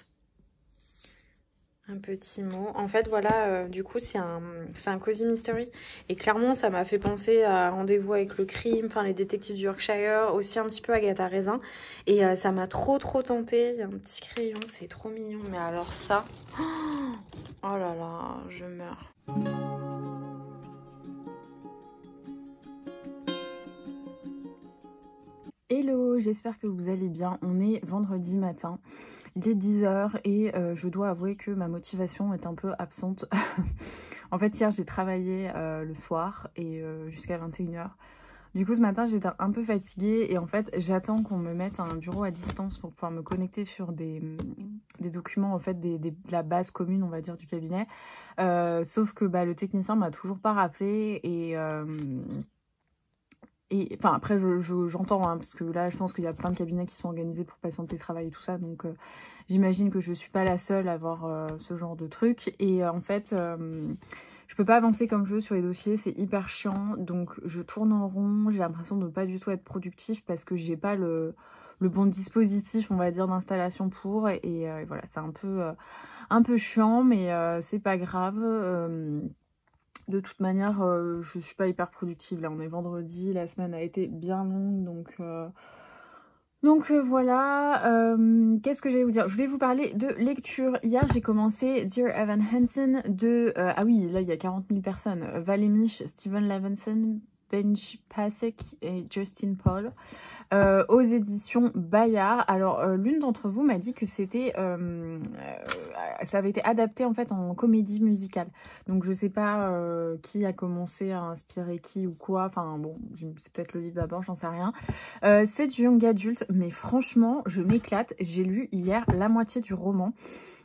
Speaker 1: Un petit mot. En fait, voilà, du coup, c'est un Cozy Mystery. Et clairement, ça m'a fait penser à Rendez-vous avec le crime, enfin, les détectives du Yorkshire, aussi un petit peu Agatha Raisin. Et ça m'a trop tenté. Il y a un petit crayon, c'est trop mignon. Mais alors ça, oh là là, je meurs. Hello, j'espère que vous allez bien. On est vendredi matin. Il est 10 h et je dois avouer que ma motivation est un peu absente. En fait, hier, j'ai travaillé le soir et jusqu'à 21 h. Du coup, ce matin, j'étais un peu fatiguée et en fait, j'attends qu'on me mette un bureau à distance pour pouvoir me connecter sur des documents, en fait, de la base commune, on va dire, du cabinet. Sauf que le technicien m'a toujours pas rappelé et enfin après j'entends parce que là je pense qu'il y a plein de cabinets qui sont organisés pour passer en télétravail et tout ça, donc j'imagine que je suis pas la seule à avoir ce genre de truc. Et en fait je peux pas avancer comme je veux sur les dossiers, c'est hyper chiant, donc je tourne en rond, j'ai l'impression de pas du tout être productif parce que j'ai pas le bon dispositif, on va dire, d'installation pour, et voilà, c'est un peu chiant, mais c'est pas grave. De toute manière, je suis pas hyper productive. Là, on est vendredi, la semaine a été bien longue, donc voilà. Qu'est-ce que j'allais vous dire? Je voulais vous parler de lecture. Hier, j'ai commencé Dear Evan Hansen de... ah oui, là, il y a 40 000 personnes. Valemish, Steven Levinson, Benji Pasek et Justin Paul. Aux éditions Bayard. Alors l'une d'entre vous m'a dit que c'était ça avait été adapté en fait en comédie musicale, donc je sais pas qui a commencé à inspirer qui ou quoi, enfin bon, c'est peut-être le livre d'abord, j'en sais rien. C'est du young adulte, mais franchement je m'éclate. J'ai lu hier la moitié du roman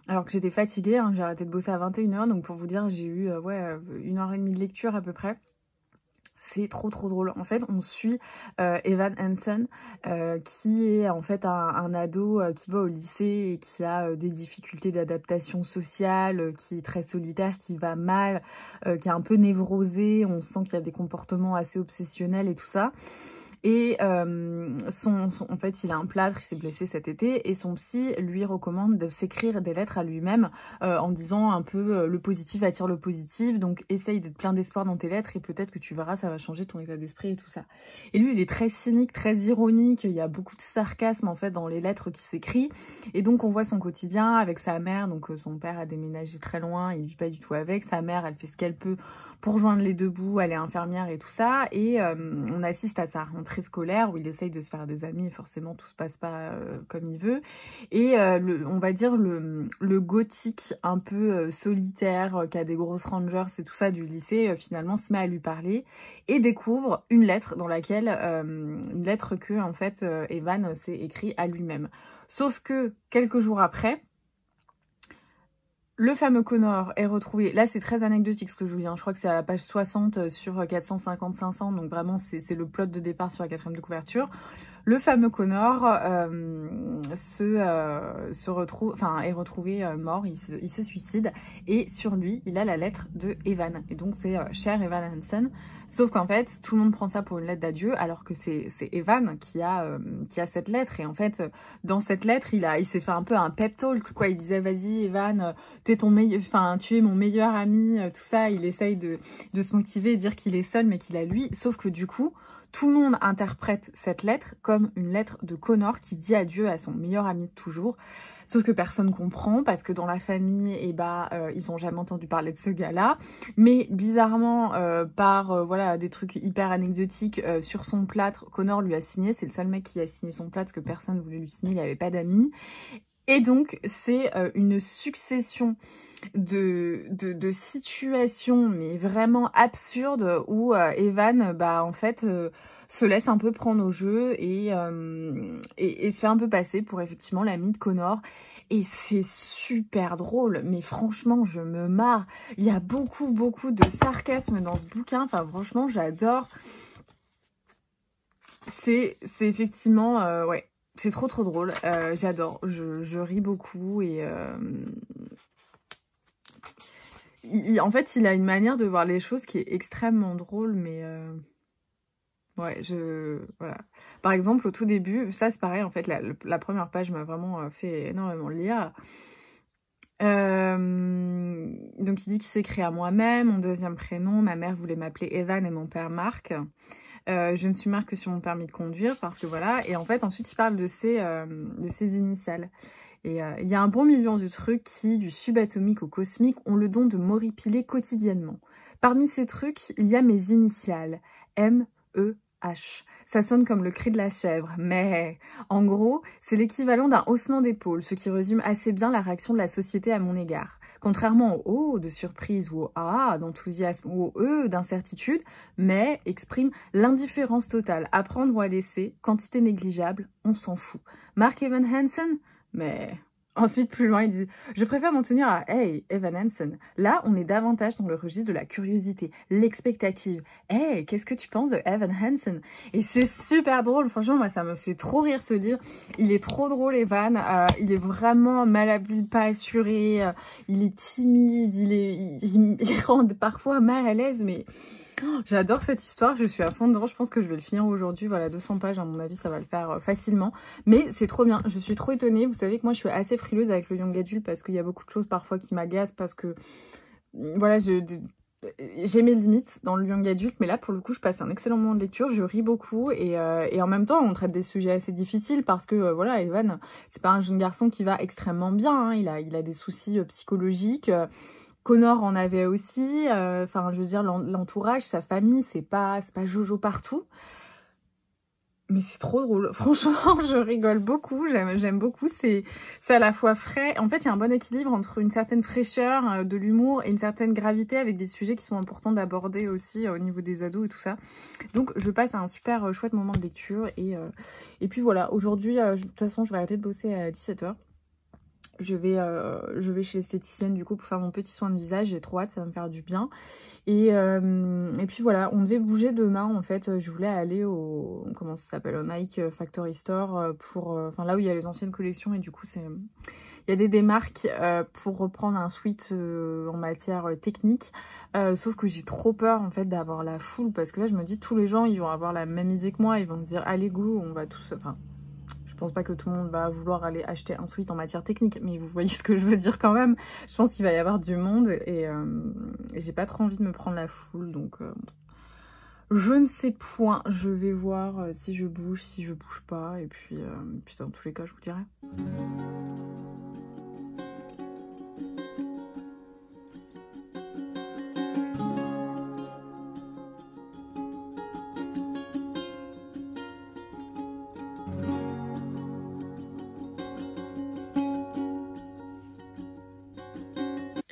Speaker 1: alors que j'étais fatiguée, hein. J'ai arrêté de bosser à 21 h, donc pour vous dire, j'ai eu 1h30 de lecture à peu près. C'est trop drôle. En fait, on suit Evan Hansen qui est en fait un ado qui va au lycée et qui a des difficultés d'adaptation sociale, qui est très solitaire, qui va mal, qui est un peu névrosé. On sent qu'il y a des comportements assez obsessionnels et tout ça. Et en fait, il a un plâtre, il s'est blessé cet été, et son psy lui recommande de s'écrire des lettres à lui-même en disant un peu le positif attire le positif, donc essaye d'être plein d'espoir dans tes lettres et peut-être que tu verras, ça va changer ton état d'esprit et tout ça. Et lui, il est très cynique, très ironique, il y a beaucoup de sarcasme en fait dans les lettres qu'il s'écrit, et donc on voit son quotidien avec sa mère. Donc son père a déménagé très loin, il vit pas du tout avec, sa mère, elle fait ce qu'elle peut pour joindre les deux bouts, elle est infirmière et tout ça, et on assiste à sa rentrée scolaire où il essaye de se faire des amis et forcément tout se passe pas comme il veut. Et on va dire le gothique un peu solitaire qui a des grosses rangers et tout ça du lycée finalement se met à lui parler et découvre une lettre dans laquelle une lettre que en fait Evan s'est écrit à lui-même. Sauf que quelques jours après, le fameux Connor est retrouvé. Là, c'est très anecdotique ce que je vous dis. Je crois que c'est à la page 60 sur 450-500. Donc vraiment, c'est le plot de départ sur la 4e de couverture. Le fameux Connor se retrouve, enfin, est retrouvé mort. Il se suicide. Et sur lui, il a la lettre de Evan. Et donc, c'est cher Evan Hansen. Sauf qu'en fait, tout le monde prend ça pour une lettre d'adieu, alors que c'est Evan qui a cette lettre. Et en fait, dans cette lettre, il s'est fait un peu un pep talk, quoi. Il disait, vas-y, Evan, tu es mon meilleur ami, tout ça. Il essaye de se motiver, dire qu'il est seul, mais qu'il a lui. Sauf que du coup, tout le monde interprète cette lettre comme une lettre de Connor qui dit adieu à son meilleur ami de toujours. Sauf que personne comprend parce que dans la famille, ils n'ont jamais entendu parler de ce gars-là. Mais bizarrement, voilà, des trucs hyper anecdotiques, sur son plâtre, Connor lui a signé. C'est le seul mec qui a signé son plâtre parce que personne ne voulait lui signer, il n'avait pas d'amis. Et donc, c'est une succession de situations, mais vraiment absurdes, où Evan, en fait, se laisse un peu prendre au jeu et se fait un peu passer pour effectivement l'ami de Connor. Et c'est super drôle, mais franchement, je me marre. Il y a beaucoup de sarcasme dans ce bouquin. Enfin, franchement, j'adore. C'est effectivement, ouais, c'est trop drôle. J'adore, je ris beaucoup et... en fait, il a une manière de voir les choses qui est extrêmement drôle, mais... Ouais, voilà. Par exemple, au tout début, ça c'est pareil, en fait, la première page m'a vraiment fait énormément lire. Donc il dit qu'il s'est créé à moi-même, mon deuxième prénom, ma mère voulait m'appeler Evan et mon père Marc. Je ne suis Marc que sur mon permis de conduire, parce que voilà. Et en fait, ensuite, il parle de ses initiales. Et il y a un bon million de trucs qui, du subatomique au cosmique, ont le don de m'horripiler quotidiennement. Parmi ces trucs, il y a mes initiales. M-E-H. Ça sonne comme le cri de la chèvre, mais en gros, c'est l'équivalent d'un haussement d'épaule, ce qui résume assez bien la réaction de la société à mon égard. Contrairement au « oh » de surprise ou au « ah » d'enthousiasme ou au « d'incertitude, mais exprime l'indifférence totale. À prendre ou à laisser, quantité négligeable, on s'en fout. Mark Evan Hansen? Mais... Ensuite, plus loin, il dit « Je préfère m'en tenir à Hey, Evan Hansen. Là, on est davantage dans le registre de la curiosité, l'expectative. Hey, qu'est-ce que tu penses de Evan Hansen ?» Et c'est super drôle. Franchement, moi, ça me fait trop rire ce livre. Il est trop drôle, Evan. Il est vraiment malhabile, pas assuré. Il est timide. Il rend parfois mal à l'aise, mais... J'adore cette histoire, je suis à fond dedans, je pense que je vais le finir aujourd'hui, voilà, 200 pages à mon avis, ça va le faire facilement, mais c'est trop bien, je suis trop étonnée, vous savez que moi je suis assez frileuse avec le young adult parce qu'il y a beaucoup de choses parfois qui m'agacent, parce que, voilà, j'ai mes limites dans le young adult, mais là pour le coup je passe un excellent moment de lecture, je ris beaucoup et en même temps on traite des sujets assez difficiles parce que voilà, Evan, c'est pas un jeune garçon qui va extrêmement bien, hein, il a des soucis psychologiques, Connor en avait aussi, enfin je veux dire l'entourage, sa famille, c'est pas Jojo partout. Mais c'est trop drôle, franchement je rigole beaucoup, j'aime beaucoup, c'est à la fois frais. En fait il y a un bon équilibre entre une certaine fraîcheur, de l'humour et une certaine gravité avec des sujets qui sont importants d'aborder aussi au niveau des ados et tout ça. Donc je passe un super chouette moment de lecture et puis voilà, aujourd'hui de toute façon je vais arrêter de bosser à 17 h. Je vais chez l'esthéticienne du coup pour faire mon petit soin de visage, j'ai trop hâte, ça va me faire du bien. Et puis voilà, on devait bouger demain en fait, je voulais aller au, comment ça s'appelle, au Nike Factory Store pour, enfin là où il y a les anciennes collections et du coup il y a des démarques pour reprendre un sweat en matière technique, sauf que j'ai trop peur en fait d'avoir la foule parce que là je me dis tous les gens ils vont avoir la même idée que moi, ils vont me dire allez go, on va tous, enfin... Je pense pas que tout le monde va vouloir aller acheter un sweat en matière technique, mais vous voyez ce que je veux dire quand même. Je pense qu'il va y avoir du monde et j'ai pas trop envie de me prendre la foule, donc je ne sais point. Je vais voir si je bouge, si je bouge pas, et puis dans tous les cas, je vous dirai.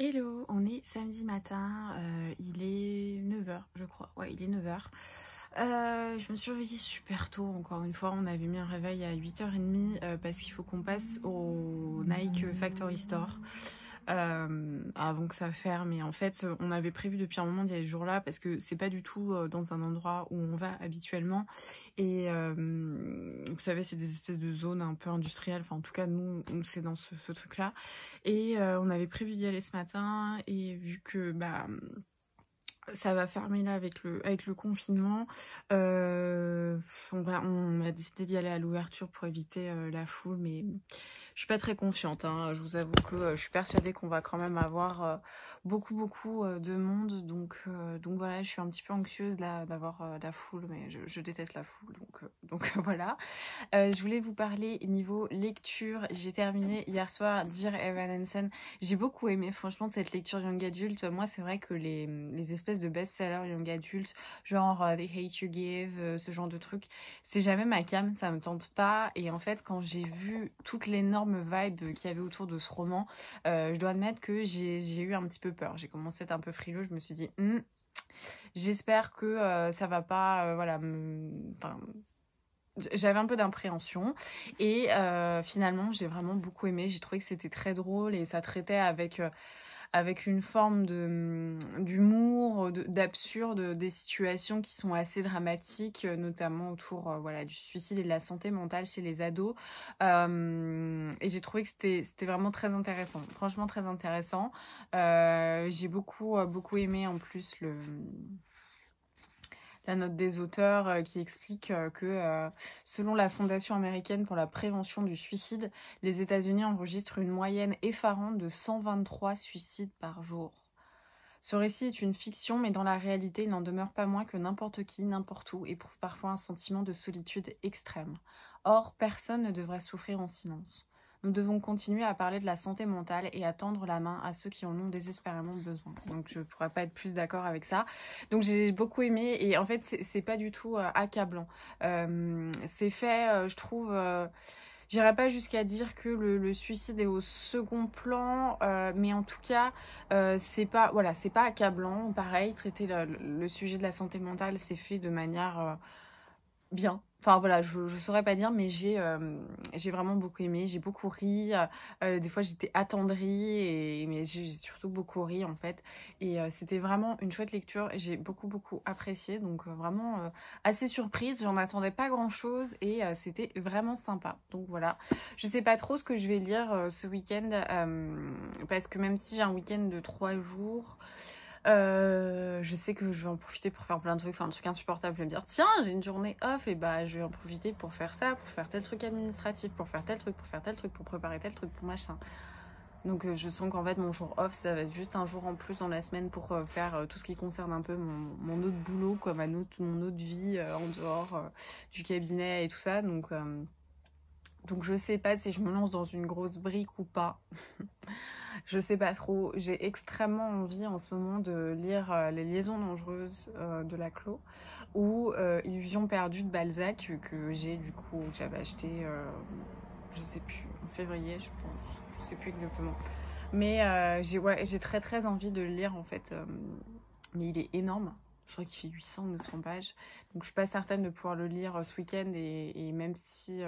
Speaker 1: Hello, on est samedi matin, il est 9 h je crois, ouais il est 9 h. Je me suis réveillée super tôt, encore une fois, on avait mis un réveil à 8h30 parce qu'il faut qu'on passe au Nike Factory Store avant que ça ferme. Et en fait, on avait prévu depuis un moment d'y aller ce jour-là parce que c'est pas du tout dans un endroit où on va habituellement. Et vous savez, c'est des espèces de zones un peu industrielles, enfin en tout cas nous, c'est dans ce truc-là. Et on avait prévu d'y aller ce matin et vu que
Speaker 2: ça va fermer là avec le confinement. On a décidé d'y aller à l'ouverture pour éviter la foule, mais je suis pas très confiante, hein. Je vous avoue que je suis persuadée qu'on va quand même avoir beaucoup de monde, donc voilà, je suis un petit peu anxieuse là d'avoir la foule, mais je déteste la foule, donc voilà. Je voulais vous parler niveau lecture. J'ai terminé hier soir Dear Evan Hansen. J'ai beaucoup aimé franchement cette lecture young adulte. Moi c'est vrai que les espèces de best-sellers young adulte, genre The Hate You Give, ce genre de trucs, c'est jamais ma came, ça me tente pas. Et en fait quand j'ai vu toute l'énorme vibe qu'il y avait autour de ce roman, je dois admettre que j'ai eu un petit peu peur. J'ai commencé à être un peu frileux, je me suis dit j'espère que ça va pas voilà j'avais un peu d'impréhension et finalement j'ai vraiment beaucoup aimé. J'ai trouvé que c'était très drôle et ça traitait avec une forme d'humour, d'absurde, des situations qui sont assez dramatiques, notamment autour voilà, du suicide et de la santé mentale chez les ados. Et j'ai trouvé que c'était vraiment très intéressant, franchement très intéressant. J'ai beaucoup aimé en plus la note des auteurs qui explique que selon la Fondation américaine pour la prévention du suicide, les États-Unis enregistrent une moyenne effarante de 123 suicides par jour. Ce récit est une fiction, mais dans la réalité, il n'en demeure pas moins que n'importe qui, n'importe où, éprouve parfois un sentiment de solitude extrême. Or, personne ne devrait souffrir en silence. Nous devons continuer à parler de la santé mentale et à tendre la main à ceux qui en ont désespérément besoin. Donc je ne pourrais pas être plus d'accord avec ça. Donc j'ai beaucoup aimé et en fait c'est pas du tout accablant. C'est fait, je trouve... J'irais pas jusqu'à dire que le suicide est au second plan, mais en tout cas, c'est pas accablant. Pareil, traiter le sujet de la santé mentale, c'est fait de manière bien. Enfin voilà, je saurais pas dire, mais j'ai vraiment beaucoup aimé, j'ai beaucoup ri. Des fois j'étais attendrie, mais j'ai surtout beaucoup ri en fait. Et c'était vraiment une chouette lecture, j'ai beaucoup apprécié, donc vraiment assez surprise. J'en attendais pas grand chose et c'était vraiment sympa. Donc voilà, je sais pas trop ce que je vais lire ce week-end, parce que même si j'ai un week-end de 3 jours... je sais que je vais en profiter pour faire plein de trucs, enfin un truc insupportable. Je vais me dire tiens j'ai une journée off et bah je vais en profiter pour faire ça, pour faire tel truc administratif, pour faire tel truc, pour préparer tel truc, pour machin. Donc je sens qu'en fait mon jour off ça va être juste un jour en plus dans la semaine pour faire tout ce qui concerne un peu mon autre boulot, quoi, mon autre vie en dehors du cabinet et tout ça. Donc je sais pas si je me lance dans une grosse brique ou pas. Je sais pas trop. J'ai extrêmement envie en ce moment de lire Les liaisons dangereuses de Laclos ou Illusion perdue de Balzac que j'avais acheté, je sais plus, en février je pense. Je sais plus exactement. Mais j'ai très envie de le lire en fait. Mais il est énorme. Je crois qu'il fait 800-900 pages. Donc je suis pas certaine de pouvoir le lire ce week-end et même si...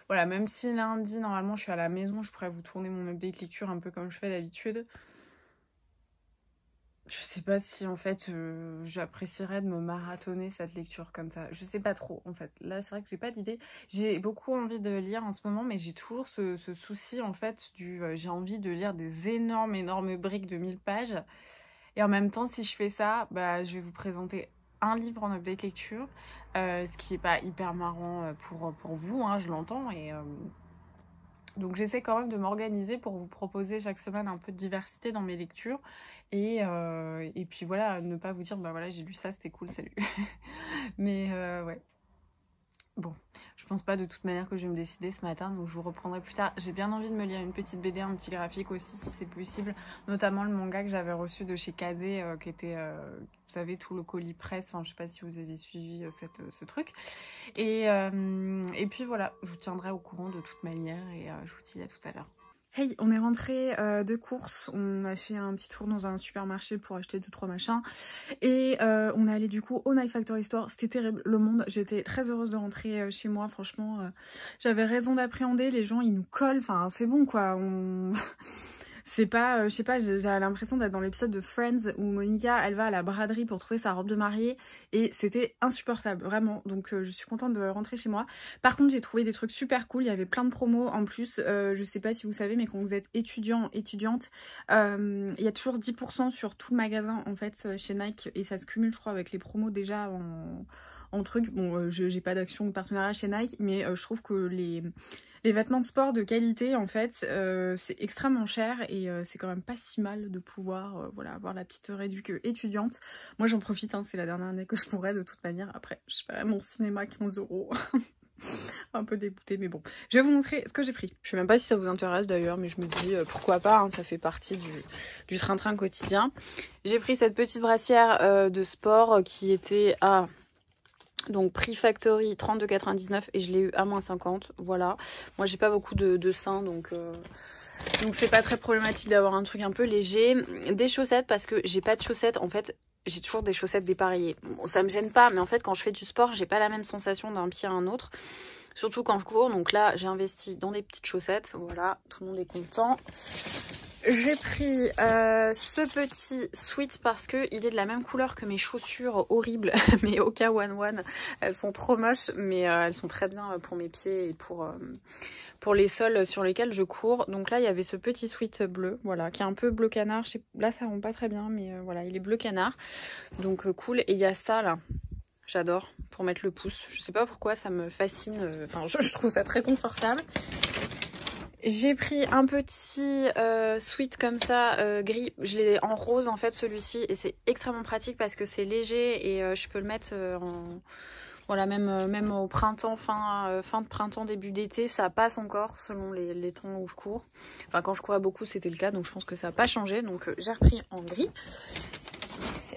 Speaker 2: Voilà, même si lundi, normalement, je suis à la maison, je pourrais vous tourner mon update lecture un peu comme je fais d'habitude. Je sais pas si, en fait, j'apprécierais de me marathonner cette lecture comme ça. Je sais pas trop, en fait. Là, c'est vrai que j'ai pas d'idée. J'ai beaucoup envie de lire en ce moment, mais j'ai toujours ce souci, en fait, j'ai envie de lire des énormes briques de 1000 pages. Et en même temps, si je fais ça, bah, je vais vous présenter un livre en update lecture, ce qui n'est pas hyper marrant pour vous, hein, je l'entends. Et donc j'essaie quand même de m'organiser pour vous proposer chaque semaine un peu de diversité dans mes lectures. Et puis voilà, ne pas vous dire, bah voilà, j'ai lu ça, c'était cool, salut. Mais ouais. Bon, je pense pas de toute manière que je vais me décider ce matin, donc je vous reprendrai plus tard. J'ai bien envie de me lire une petite BD, un petit graphique aussi, si c'est possible. Notamment le manga que j'avais reçu de chez Kazé, qui était, vous savez, tout le colis presse. Enfin, je sais pas si vous avez suivi ce truc. Et puis voilà, je vous tiendrai au courant de toute manière et je vous dis à tout à l'heure. Hey, on est rentré de course, on a fait un petit tour dans un supermarché pour acheter 2-3 machins et on est allé du coup au Knife Factory Store. C'était terrible, le monde, j'étais très heureuse de rentrer chez moi, franchement j'avais raison d'appréhender, les gens ils nous collent, enfin c'est bon quoi, C'est pas, je sais pas, j'ai l'impression d'être dans l'épisode de Friends où Monica, elle va à la braderie pour trouver sa robe de mariée et c'était insupportable, vraiment. Donc je suis contente de rentrer chez moi. Par contre, j'ai trouvé des trucs super cool, il y avait plein de promos en plus. Je sais pas si vous savez, mais quand vous êtes étudiant, étudiante, il y a toujours 10% sur tout le magasin en fait chez Nike et ça se cumule, je crois, avec les promos déjà en truc. Bon, j'ai pas d'action de partenariat chez Nike, mais je trouve que les vêtements de sport de qualité, en fait, c'est extrêmement cher et c'est quand même pas si mal de pouvoir voilà, avoir la petite réduc étudiante. Moi, j'en profite, hein, c'est la dernière année que je pourrais de toute manière. Après, je sais pas, mon cinéma 15 €. Un peu dégoûtée, mais bon. Je vais vous montrer ce que j'ai pris. Je sais même pas si ça vous intéresse d'ailleurs, mais je me dis pourquoi pas, hein, ça fait partie du train-train quotidien. J'ai pris cette petite brassière de sport qui était à... Donc prix Factory 32,99 et je l'ai eu à -50, voilà. Moi j'ai pas beaucoup de seins donc c'est pas très problématique d'avoir un truc un peu léger. Des chaussettes parce que j'ai pas de chaussettes, en fait j'ai toujours des chaussettes dépareillées. Bon, ça me gêne pas, mais en fait quand je fais du sport j'ai pas la même sensation d'un pied à un autre. Surtout quand je cours, donc là j'ai investi dans des petites chaussettes, voilà, tout le monde est content. J'ai pris ce petit sweat parce que il est de la même couleur que mes chaussures horribles, mes Oka One One. Elles sont trop moches, mais elles sont très bien pour mes pieds et pour les sols sur lesquels je cours. Donc là, il y avait ce petit sweat bleu, voilà, qui est un peu bleu canard. Là, ça rend pas très bien, mais voilà, il est bleu canard. Donc cool. Et il y a ça là. J'adore pour mettre le pouce. Je sais pas pourquoi, ça me fascine. Enfin, je trouve ça très confortable. J'ai pris un petit sweat comme ça, gris. Je l'ai en rose en fait celui-ci. Et c'est extrêmement pratique parce que c'est léger et je peux le mettre voilà, même au printemps, fin de printemps, début d'été. Ça passe encore selon les temps où je cours. Enfin quand je courais beaucoup c'était le cas. Donc je pense que ça n'a pas changé. Donc j'ai repris en gris.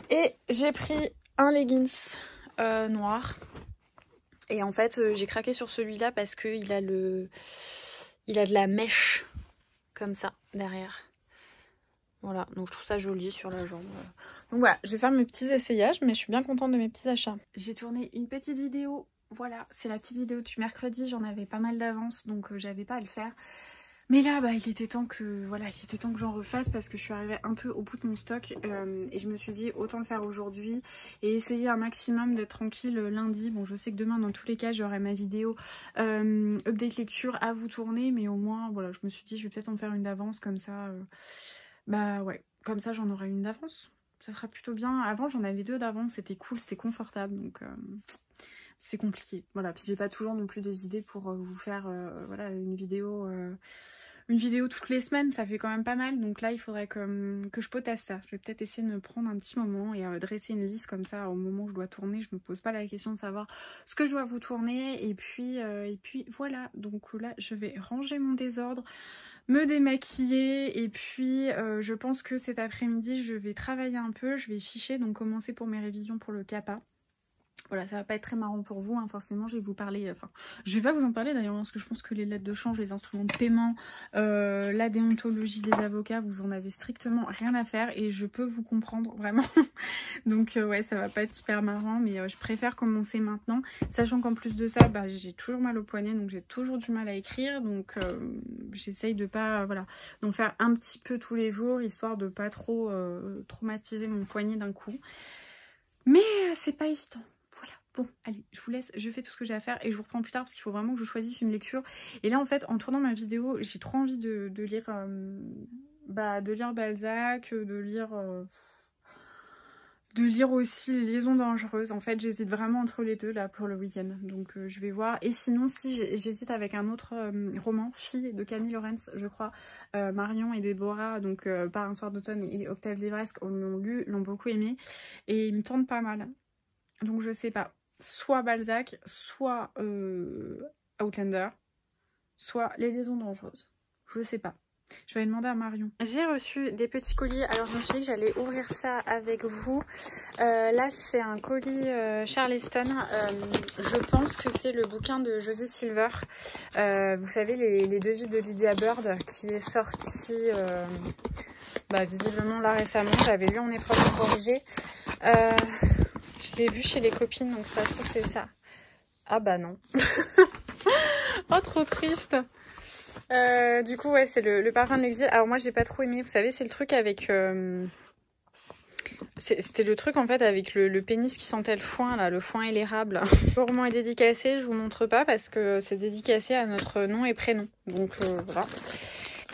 Speaker 2: Et j'ai pris un leggings noir. Et en fait j'ai craqué sur celui-là parce qu'il a il a de la mèche comme ça derrière. Voilà, donc je trouve ça joli sur la jambe. Donc voilà, je vais faire mes petits essayages, mais je suis bien contente de mes petits achats. J'ai tourné une petite vidéo, voilà, c'est la petite vidéo du mercredi, j'en avais pas mal d'avance, donc j'avais pas à le faire. Mais là, bah, il était temps que j'en refasse parce que je suis arrivée un peu au bout de mon stock et je me suis dit autant le faire aujourd'hui et essayer un maximum d'être tranquille lundi. Bon, je sais que demain, dans tous les cas, j'aurai ma vidéo update lecture à vous tourner, mais au moins, voilà, je me suis dit, je vais peut-être en faire une d'avance comme ça. Bah ouais, comme ça, j'en aurai une d'avance. Ça sera plutôt bien. Avant, j'en avais 2 d'avance, c'était cool, c'était confortable, donc... c'est compliqué, voilà, puis j'ai pas toujours non plus des idées pour vous faire voilà, une vidéo toutes les semaines, ça fait quand même pas mal, donc là il faudrait que je potasse ça. Je vais peut-être essayer de me prendre un petit moment et dresser une liste comme ça au moment où je dois tourner, je me pose pas la question de savoir ce que je dois vous tourner et puis voilà, donc là je vais ranger mon désordre, me démaquiller et puis je pense que cet après-midi je vais travailler un peu, je vais ficher, donc commencer pour mes révisions pour le CAPA. Voilà, ça va pas être très marrant pour vous, hein, forcément, je vais vous parler, enfin, je vais pas vous en parler d'ailleurs, parce que je pense que les lettres de change, les instruments de paiement, la déontologie des avocats, vous en avez strictement rien à faire, et je peux vous comprendre, vraiment. Donc ouais, ça va pas être hyper marrant, mais je préfère commencer maintenant, sachant qu'en plus de ça, bah, j'ai toujours mal au poignet, donc j'ai toujours du mal à écrire, donc j'essaye de pas, voilà, d'en faire un petit peu tous les jours, histoire de pas trop traumatiser mon poignet d'un coup. Mais c'est pas évident. Bon, allez, je vous laisse, je fais tout ce que j'ai à faire et je vous reprends plus tard parce qu'il faut vraiment que je choisisse une lecture. Et là, en fait, en tournant ma vidéo, j'ai trop envie de lire Balzac, de lire aussi Les Liaisons dangereuses. En fait, j'hésite vraiment entre les deux, là, pour le week-end. Donc, je vais voir. Et sinon, si j'hésite avec un autre roman, Fille, de Camille Laurens, je crois. Marion et Déborah, donc Par un soir d'automne et Octave Livresque, l'ont lu, l'ont beaucoup aimé. Et il me tente pas mal. Donc, je sais pas. Soit Balzac, soit Outlander, soit Les Liaisons dangereuses. Je sais pas. Je vais demander à Marion. J'ai reçu des petits colis. Alors je me suis dit que j'allais ouvrir ça avec vous. Là c'est un colis Charleston. Je pense que c'est le bouquin de Josie Silver. Vous savez les devis de Lydia Bird qui est sorti visiblement là récemment. J'avais lu en épreuve corrigée. Je l'ai vu chez les copines, donc ça se trouve c'est ça. Ah bah non. Oh trop triste.
Speaker 1: Du coup, ouais, c'est le parfum de l'exil. Alors moi, j'ai pas trop aimé. Vous savez, c'est le truc avec... C'était le truc en fait avec le pénis qui sentait le foin, là, le foin et l'érable. Le roman est dédicacé, je vous montre pas parce que c'est dédicacé à notre nom et prénom. Donc voilà.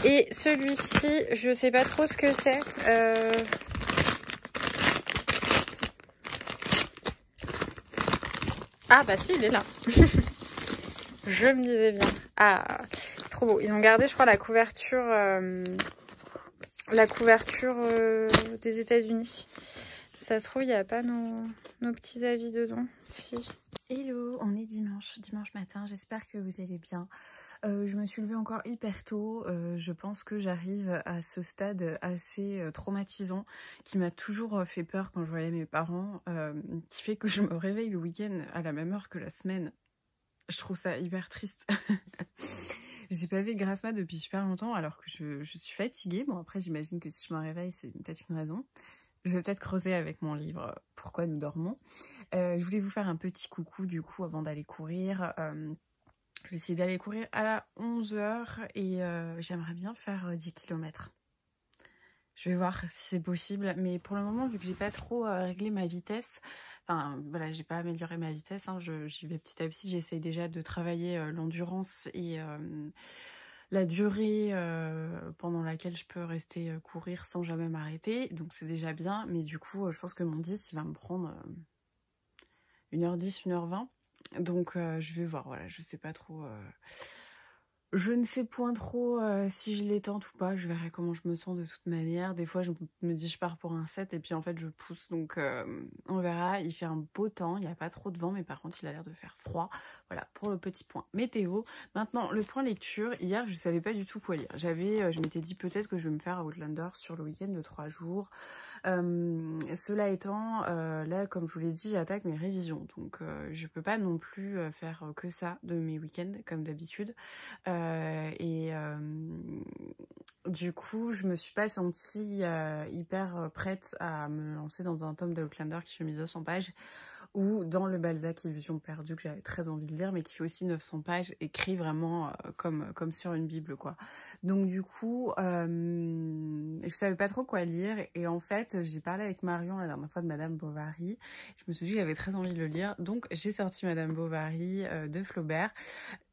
Speaker 1: Et celui-ci, je sais pas trop ce que c'est. Ah bah si, il est là. Je me disais bien. Ah, trop beau. Ils ont gardé, je crois, la couverture des États-Unis. Ça se trouve, il n'y a pas nos petits avis dedans. Si. Hello, on est dimanche matin. J'espère que vous allez bien. Je me suis levée encore hyper tôt. Je pense que j'arrive à ce stade assez traumatisant qui m'a toujours fait peur quand je voyais mes parents, qui fait que je me réveille le week-end à la même heure que la semaine. Je trouve ça hyper triste. J'ai pas vu Grasse Mat depuis super longtemps alors que je suis fatiguée. Bon après j'imagine que si je me réveille c'est peut-être une raison. Je vais peut-être creuser avec mon livre Pourquoi nous dormons. Je voulais vous faire un petit coucou du coup avant d'aller courir. Je vais essayer d'aller courir à 11 h et j'aimerais bien faire 10 km. Je vais voir si c'est possible. Mais pour le moment, vu que j'ai pas trop réglé ma vitesse, enfin voilà, j'ai pas amélioré ma vitesse, hein, j'y vais petit à petit. J'essaye déjà de travailler l'endurance et la durée pendant laquelle je peux rester courir sans jamais m'arrêter. Donc c'est déjà bien. Mais du coup, je pense que mon 10, il va me prendre 1h10, 1h20. Donc je vais voir, voilà, je sais pas trop, je ne sais point trop si je les tente ou pas, je verrai comment je me sens de toute manière. Des fois je me dis je pars pour un 7 et puis en fait je pousse, donc on verra. Il fait un beau temps, il n'y a pas trop de vent mais par contre il a l'air de faire froid. Voilà pour le petit point météo. Maintenant le point lecture, hier je savais pas du tout quoi lire. Je m'étais dit peut-être que je vais me faire Outlander sur le week-end de 3 jours. Cela étant, là comme je vous l'ai dit, j'attaque mes révisions, donc je peux pas non plus faire que ça de mes week-ends comme d'habitude, du coup je me suis pas sentie hyper prête à me lancer dans un tome d'Outlander qui fait 1200 pages ou dans le Balzac Illusion perdue que j'avais très envie de lire mais qui fait aussi 900 pages, écrit vraiment comme sur une bible quoi. Donc du coup je savais pas trop quoi lire et en fait j'ai parlé avec Marion la dernière fois de Madame Bovary. Je me suis dit que j'avais très envie de le lire, donc j'ai sorti Madame Bovary de Flaubert.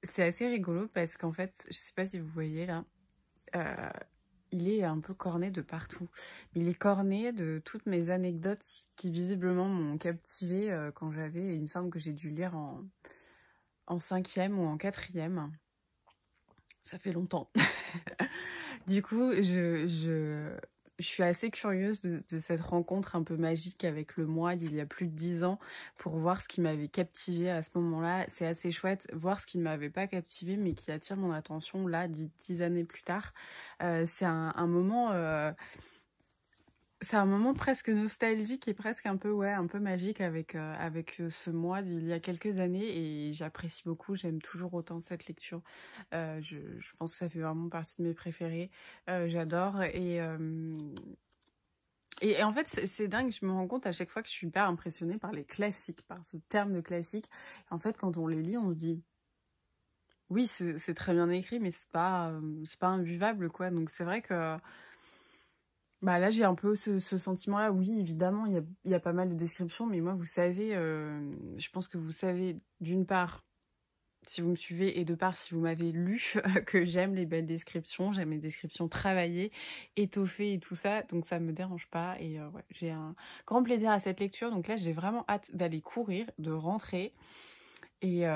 Speaker 1: C'est assez rigolo parce qu'en fait je sais pas si vous voyez là, il est un peu corné de partout. Il est corné de toutes mes anecdotes qui visiblement m'ont captivée quand j'avais, il me semble que j'ai dû lire en 5e ou en 4e. Ça fait longtemps. Du coup, je suis assez curieuse de cette rencontre un peu magique avec le moi d'il y a plus de 10 ans pour voir ce qui m'avait captivée à ce moment-là. C'est assez chouette, voir ce qui ne m'avait pas captivée mais qui attire mon attention là, 10 années plus tard. C'est un moment... c'est un moment presque nostalgique et presque un peu magique avec ce moi d'il y a quelques années et j'apprécie beaucoup, j'aime toujours autant cette lecture. Je pense que ça fait vraiment partie de mes préférés. J'adore et en fait c'est dingue, je me rends compte à chaque fois que je suis hyper impressionnée par les classiques, par ce terme de classique. Et en fait quand on les lit on se dit oui c'est très bien écrit mais c'est pas imbuvable quoi. Donc c'est vrai que bah là j'ai un peu ce sentiment là. Oui évidemment il y a pas mal de descriptions mais moi vous savez, je pense que vous savez d'une part si vous me suivez et de part si vous m'avez lu que j'aime les belles descriptions, j'aime les descriptions travaillées, étoffées et tout ça, donc ça me dérange pas et ouais, j'ai un grand plaisir à cette lecture. Donc là j'ai vraiment hâte d'aller courir, de rentrer et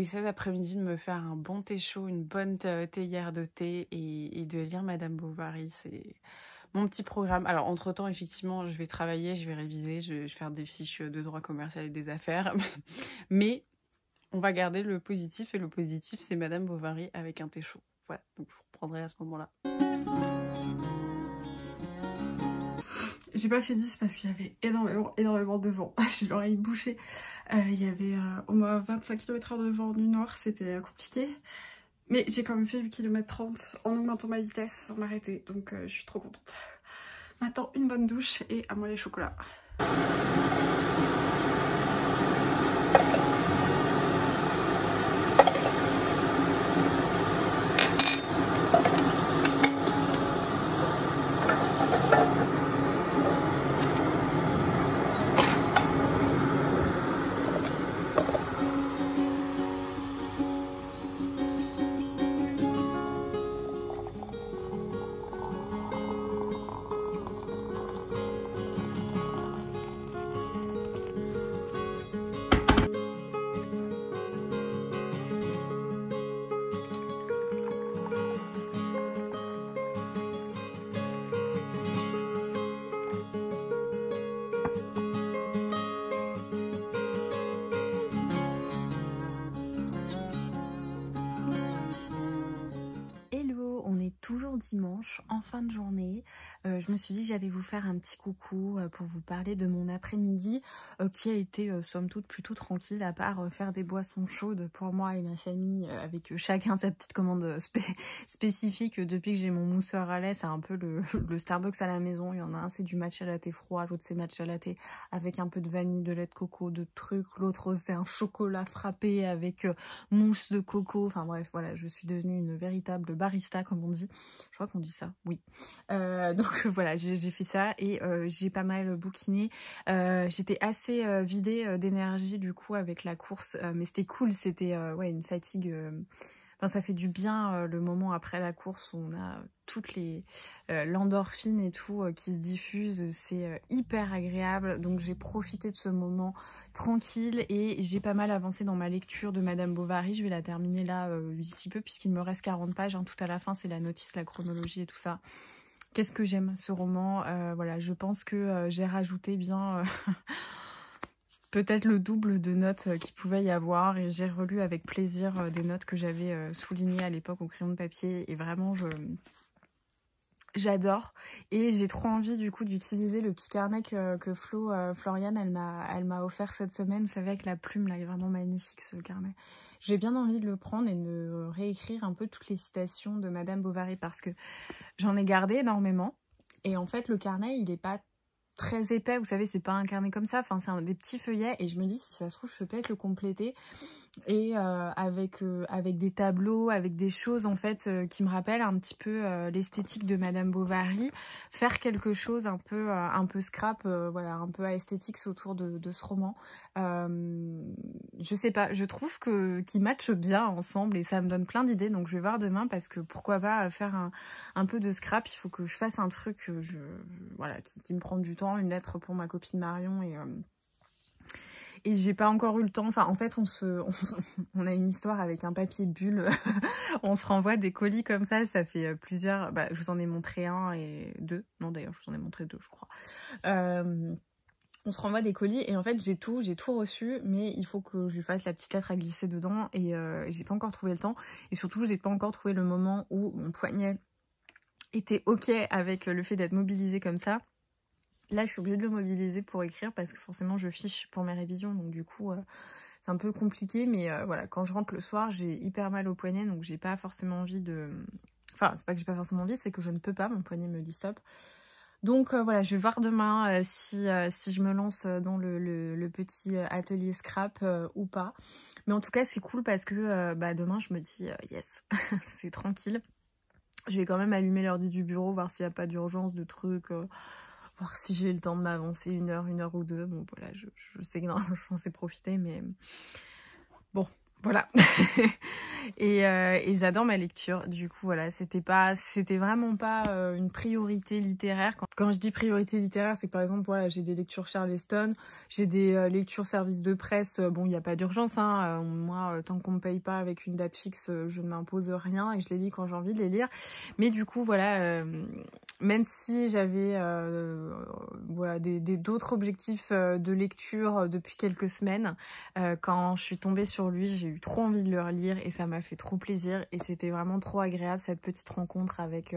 Speaker 1: cet après-midi de me faire un bon thé chaud, une bonne théière de thé et de lire Madame Bovary. C'est mon petit programme. Alors entre-temps, effectivement, je vais travailler, je vais réviser, je vais faire des fiches de droit commercial et des affaires. Mais on va garder le positif et le positif, c'est Madame Bovary avec un thé chaud. Voilà, donc je vous reprendrai à ce moment-là. J'ai pas fait 10 parce qu'il y avait énormément de vent. J'ai l'oreille bouchée. Il y avait au moins 25 km/h de vent du nord, c'était compliqué. Mais j'ai quand même fait 8 km 30 en augmentant ma vitesse sans m'arrêter. Donc je suis trop contente. Maintenant une bonne douche et à moi les chocolats.
Speaker 2: bon dimanche en fin de journée. Je me suis dit que j'allais vous faire un petit coucou pour vous parler de mon après-midi qui a été somme toute plutôt tranquille, à part faire des boissons chaudes pour moi et ma famille avec chacun sa petite commande spécifique. Depuis que j'ai mon mousseur à lait, c'est un peu le Starbucks à la maison. Il y en a un, c'est du matcha latte froid, l'autre c'est matcha latte avec un peu de vanille, de lait de coco, de trucs. L'autre c'est un chocolat frappé avec mousse de coco. Enfin bref, voilà, je suis devenue une véritable barista comme on dit. Je crois qu'on dit ça, oui. Donc voilà, j'ai fait ça et j'ai pas mal bouquiné. J'étais assez vidée d'énergie du coup avec la course, mais c'était cool, c'était ouais, une fatigue. Enfin, ça fait du bien le moment après la course où on a toutes les l'endorphine et tout qui se diffusent, c'est hyper agréable. Donc j'ai profité de ce moment tranquille et j'ai pas mal avancé dans ma lecture de Madame Bovary. Je vais la terminer là d'ici peu puisqu'il me reste 40 pages, hein, tout à la fin c'est la notice, la chronologie et tout ça. Qu'est-ce que j'aime ce roman, voilà, je pense que j'ai rajouté bien peut-être le double de notes qu'il pouvait y avoir et j'ai relu avec plaisir des notes que j'avais soulignées à l'époque au crayon de papier et vraiment j'adore et j'ai trop envie du coup d'utiliser le petit carnet que Floriane elle m'a offert cette semaine, vous savez, avec la plume là, il est vraiment magnifique ce carnet. J'ai bien envie de le prendre et de réécrire un peu toutes les citations de Madame Bovary parce que j'en ai gardé énormément et en fait le carnet il est pas très épais, vous savez, c'est pas un carnet comme ça, enfin c'est des petits feuillets et je me dis si ça se trouve je peux peut-être le compléter et avec des tableaux, avec des choses en fait qui me rappellent un petit peu l'esthétique de Madame Bovary, faire quelque chose un peu scrap, voilà, un peu esthétique autour de ce roman. Je sais pas, je trouve qu'ils matchent bien ensemble et ça me donne plein d'idées, donc je vais voir demain parce que pourquoi pas faire un peu de scrap. Il faut que je fasse un truc voilà, qui me prend du temps, une lettre pour ma copine Marion et j'ai pas encore eu le temps. Enfin, en fait, on a une histoire avec un papier bulle. On se renvoie des colis comme ça fait plusieurs... Bah, je vous en ai montré un et deux. Non, d'ailleurs, je vous en ai montré deux, je crois. On se renvoie des colis et en fait, j'ai tout reçu, mais il faut que je lui fasse la petite lettre à glisser dedans et j'ai pas encore trouvé le temps. Et surtout, j'ai pas encore trouvé le moment où mon poignet était OK avec le fait d'être mobilisé comme ça. Là, je suis obligée de le mobiliser pour écrire parce que forcément, je fiche pour mes révisions. Donc du coup, c'est un peu compliqué. Mais voilà, quand je rentre le soir, j'ai hyper mal au poignet. Donc j'ai pas forcément envie de... Enfin, c'est pas que j'ai pas forcément envie, c'est que je ne peux pas. Mon poignet me dit stop. Donc voilà, je vais voir demain si je me lance dans le petit atelier scrap ou pas. Mais en tout cas, c'est cool parce que demain, je me dis yes, c'est tranquille. Je vais quand même allumer l'ordi du bureau, voir s'il n'y a pas d'urgence, de trucs... voir si j'ai le temps de m'avancer une heure ou deux. Bon, voilà, je sais que normalement, je pensais profiter, mais bon, voilà. et j'adore ma lecture. Du coup, voilà, c'était vraiment pas une priorité littéraire. Quand je dis priorité littéraire, c'est que par exemple, voilà, j'ai des lectures Charleston, j'ai des lectures service de presse. Bon, il n'y a pas d'urgence, hein. Moi, tant qu'on me paye pas avec une date fixe, je ne m'impose rien et je les lis quand j'ai envie de les lire. Mais du coup, voilà, même si j'avais voilà, d'autres objectifs de lecture depuis quelques semaines, quand je suis tombée sur lui, j'ai eu trop envie de le relire et ça m'a fait trop plaisir et c'était vraiment trop agréable cette petite rencontre avec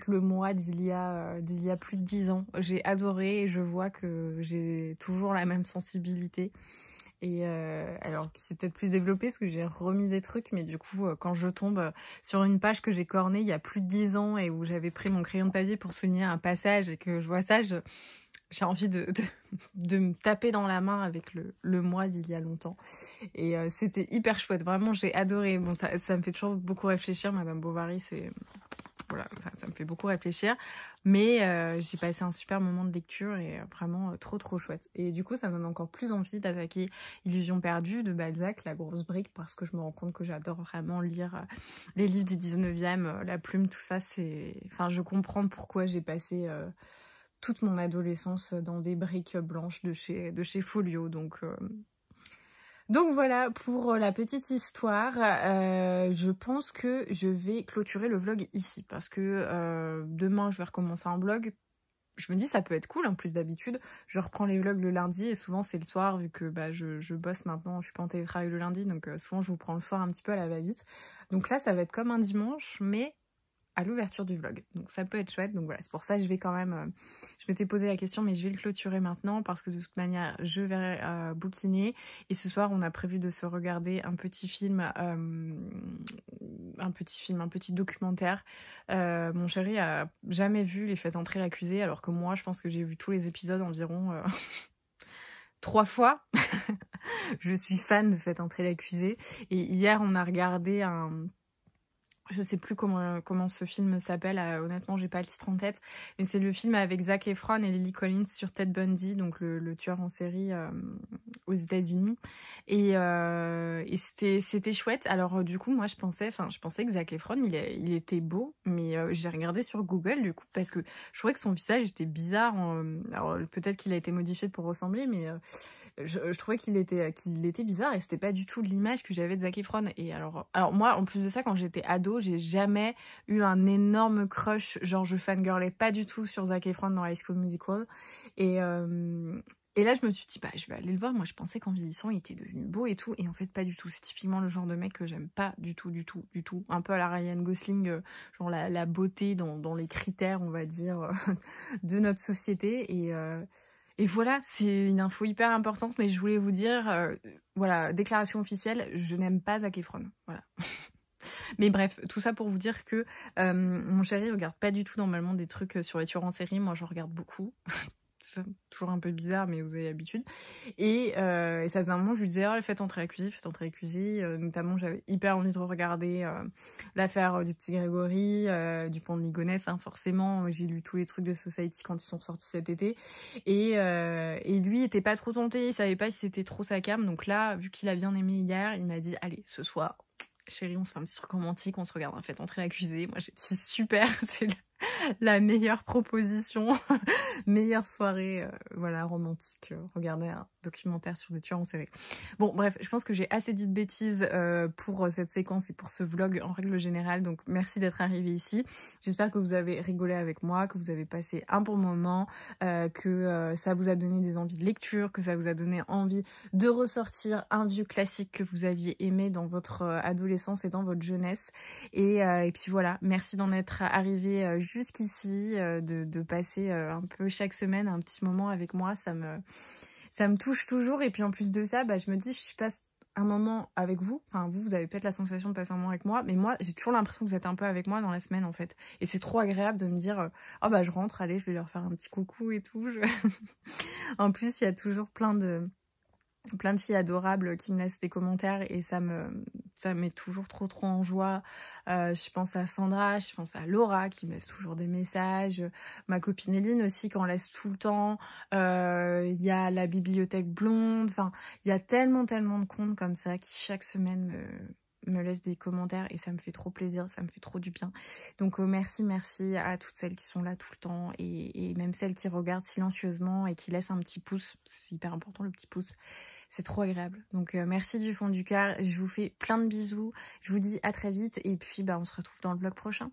Speaker 2: le moi d'il y a plus de 10 ans. J'ai adoré et je vois que j'ai toujours la même sensibilité. Et alors c'est peut-être plus développé parce que j'ai remis des trucs, mais du coup quand je tombe sur une page que j'ai cornée il y a plus de 10 ans et où j'avais pris mon crayon de papier pour souligner un passage et que je vois ça, j'ai envie de me taper dans la main avec le moi d'il y a longtemps. Et c'était hyper chouette, vraiment j'ai adoré. Bon, ça me fait toujours beaucoup réfléchir, Madame Bovary, c'est... Voilà, ça me fait beaucoup réfléchir. Mais j'ai passé un super moment de lecture et vraiment trop chouette. Et du coup, ça me donne encore plus envie d'attaquer Illusion perdue de Balzac, la grosse brique, parce que je me rends compte que j'adore vraiment lire les livres du 19e, la plume, tout ça. Enfin, je comprends pourquoi j'ai passé toute mon adolescence dans des briques blanches de chez Folio. Donc voilà pour la petite histoire. Je pense que je vais clôturer le vlog ici parce que demain je vais recommencer un vlog. Je me dis ça peut être cool en plus d'habitude. Je reprends les vlogs le lundi et souvent c'est le soir vu que je bosse maintenant. Je suis pas en télétravail le lundi donc souvent je vous prends le soir un petit peu à la va-vite. Donc là ça va être comme un dimanche mais à l'ouverture du vlog. Donc ça peut être chouette. Donc voilà, c'est pour ça que je vais quand même... je m'étais posé la question, mais je vais le clôturer maintenant parce que de toute manière, je vais bouquiner. Et ce soir, on a prévu de se regarder un petit film, un petit documentaire. Mon chéri a jamais vu Les Faites entrer l'accusé, alors que moi, je pense que j'ai vu tous les épisodes environ 3 fois. Je suis fan de Faites entrer l'accusé. Et hier, on a regardé je sais plus comment ce film s'appelle, honnêtement j'ai pas le titre en tête, mais c'est le film avec Zac Efron et Lily Collins sur Ted Bundy, donc le tueur en série aux États-Unis, et c'était chouette. Alors du coup moi je pensais que Zac Efron il était beau, mais j'ai regardé sur Google du coup parce que je trouvais que son visage était bizarre, alors peut-être qu'il a été modifié pour ressembler, mais je trouvais qu'il était bizarre et c'était pas du tout l'image que j'avais de Zac Efron. Et alors moi, en plus de ça, quand j'étais ado, j'ai jamais eu un énorme crush, genre je fangirlais pas du tout sur Zac Efron dans High School Musical. Et là, je me suis dit, bah, je vais aller le voir. Moi, je pensais qu'en vieillissant, il était devenu beau et tout. Et en fait, pas du tout. C'est typiquement le genre de mec que j'aime pas du tout. Un peu à la Ryan Gosling, genre la beauté dans les critères, on va dire, de notre société. Et voilà, c'est une info hyper importante, mais je voulais vous dire, voilà, déclaration officielle, je n'aime pas Zac Efron, voilà. Mais bref, tout ça pour vous dire que mon chéri regarde pas du tout normalement des trucs sur les tueurs en série, moi j'en regarde beaucoup. C'est toujours un peu bizarre, mais vous avez l'habitude. Et ça faisait un moment, je lui disais, oh, faites entrer l'accusé. Notamment, j'avais hyper envie de regarder l'affaire du petit Grégory, du pont de Ligonnès, hein, forcément. J'ai lu tous les trucs de Society quand ils sont sortis cet été. Et lui, il était pas trop tenté, il savait pas si c'était trop sa came. Donc là, vu qu'il a bien aimé hier, il m'a dit, allez, ce soir, chérie, on se fait un petit truc romantique, on se regarde un Faites entrer l'accusé. Moi, j'ai dit, super, c'est la meilleure proposition, meilleure soirée, voilà, romantique. Regarder un documentaire sur des tueurs en série. Bon, bref, je pense que j'ai assez dit de bêtises pour cette séquence et pour ce vlog en règle générale. Donc, merci d'être arrivé ici. J'espère que vous avez rigolé avec moi, que vous avez passé un bon moment, que ça vous a donné des envies de lecture, que ça vous a donné envie de ressortir un vieux classique que vous aviez aimé dans votre adolescence et dans votre jeunesse. Et puis voilà, merci d'en être arrivé jusqu'ici, de passer un peu chaque semaine un petit moment avec moi, ça me touche toujours. Et puis en plus de ça, bah, je me dis, je passe un moment avec vous, enfin vous avez peut-être la sensation de passer un moment avec moi, mais moi j'ai toujours l'impression que vous êtes un peu avec moi dans la semaine en fait, et c'est trop agréable de me dire oh bah je rentre, allez je vais leur faire un petit coucou et tout. En plus il y a toujours plein de filles adorables qui me laissent des commentaires et ça met toujours trop en joie. Je pense à Sandra, je pense à Laura qui me laisse toujours des messages, ma copine Eline aussi qui en laisse tout le temps, il y a la bibliothèque blonde, enfin il y a tellement de comptes comme ça qui chaque semaine me laissent des commentaires et ça me fait trop plaisir, ça me fait trop du bien. Donc merci à toutes celles qui sont là tout le temps et même celles qui regardent silencieusement et qui laissent un petit pouce, c'est hyper important le petit pouce. C'est trop agréable. Donc merci du fond du cœur. Je vous fais plein de bisous. Je vous dis à très vite. Et puis bah, on se retrouve dans le vlog prochain.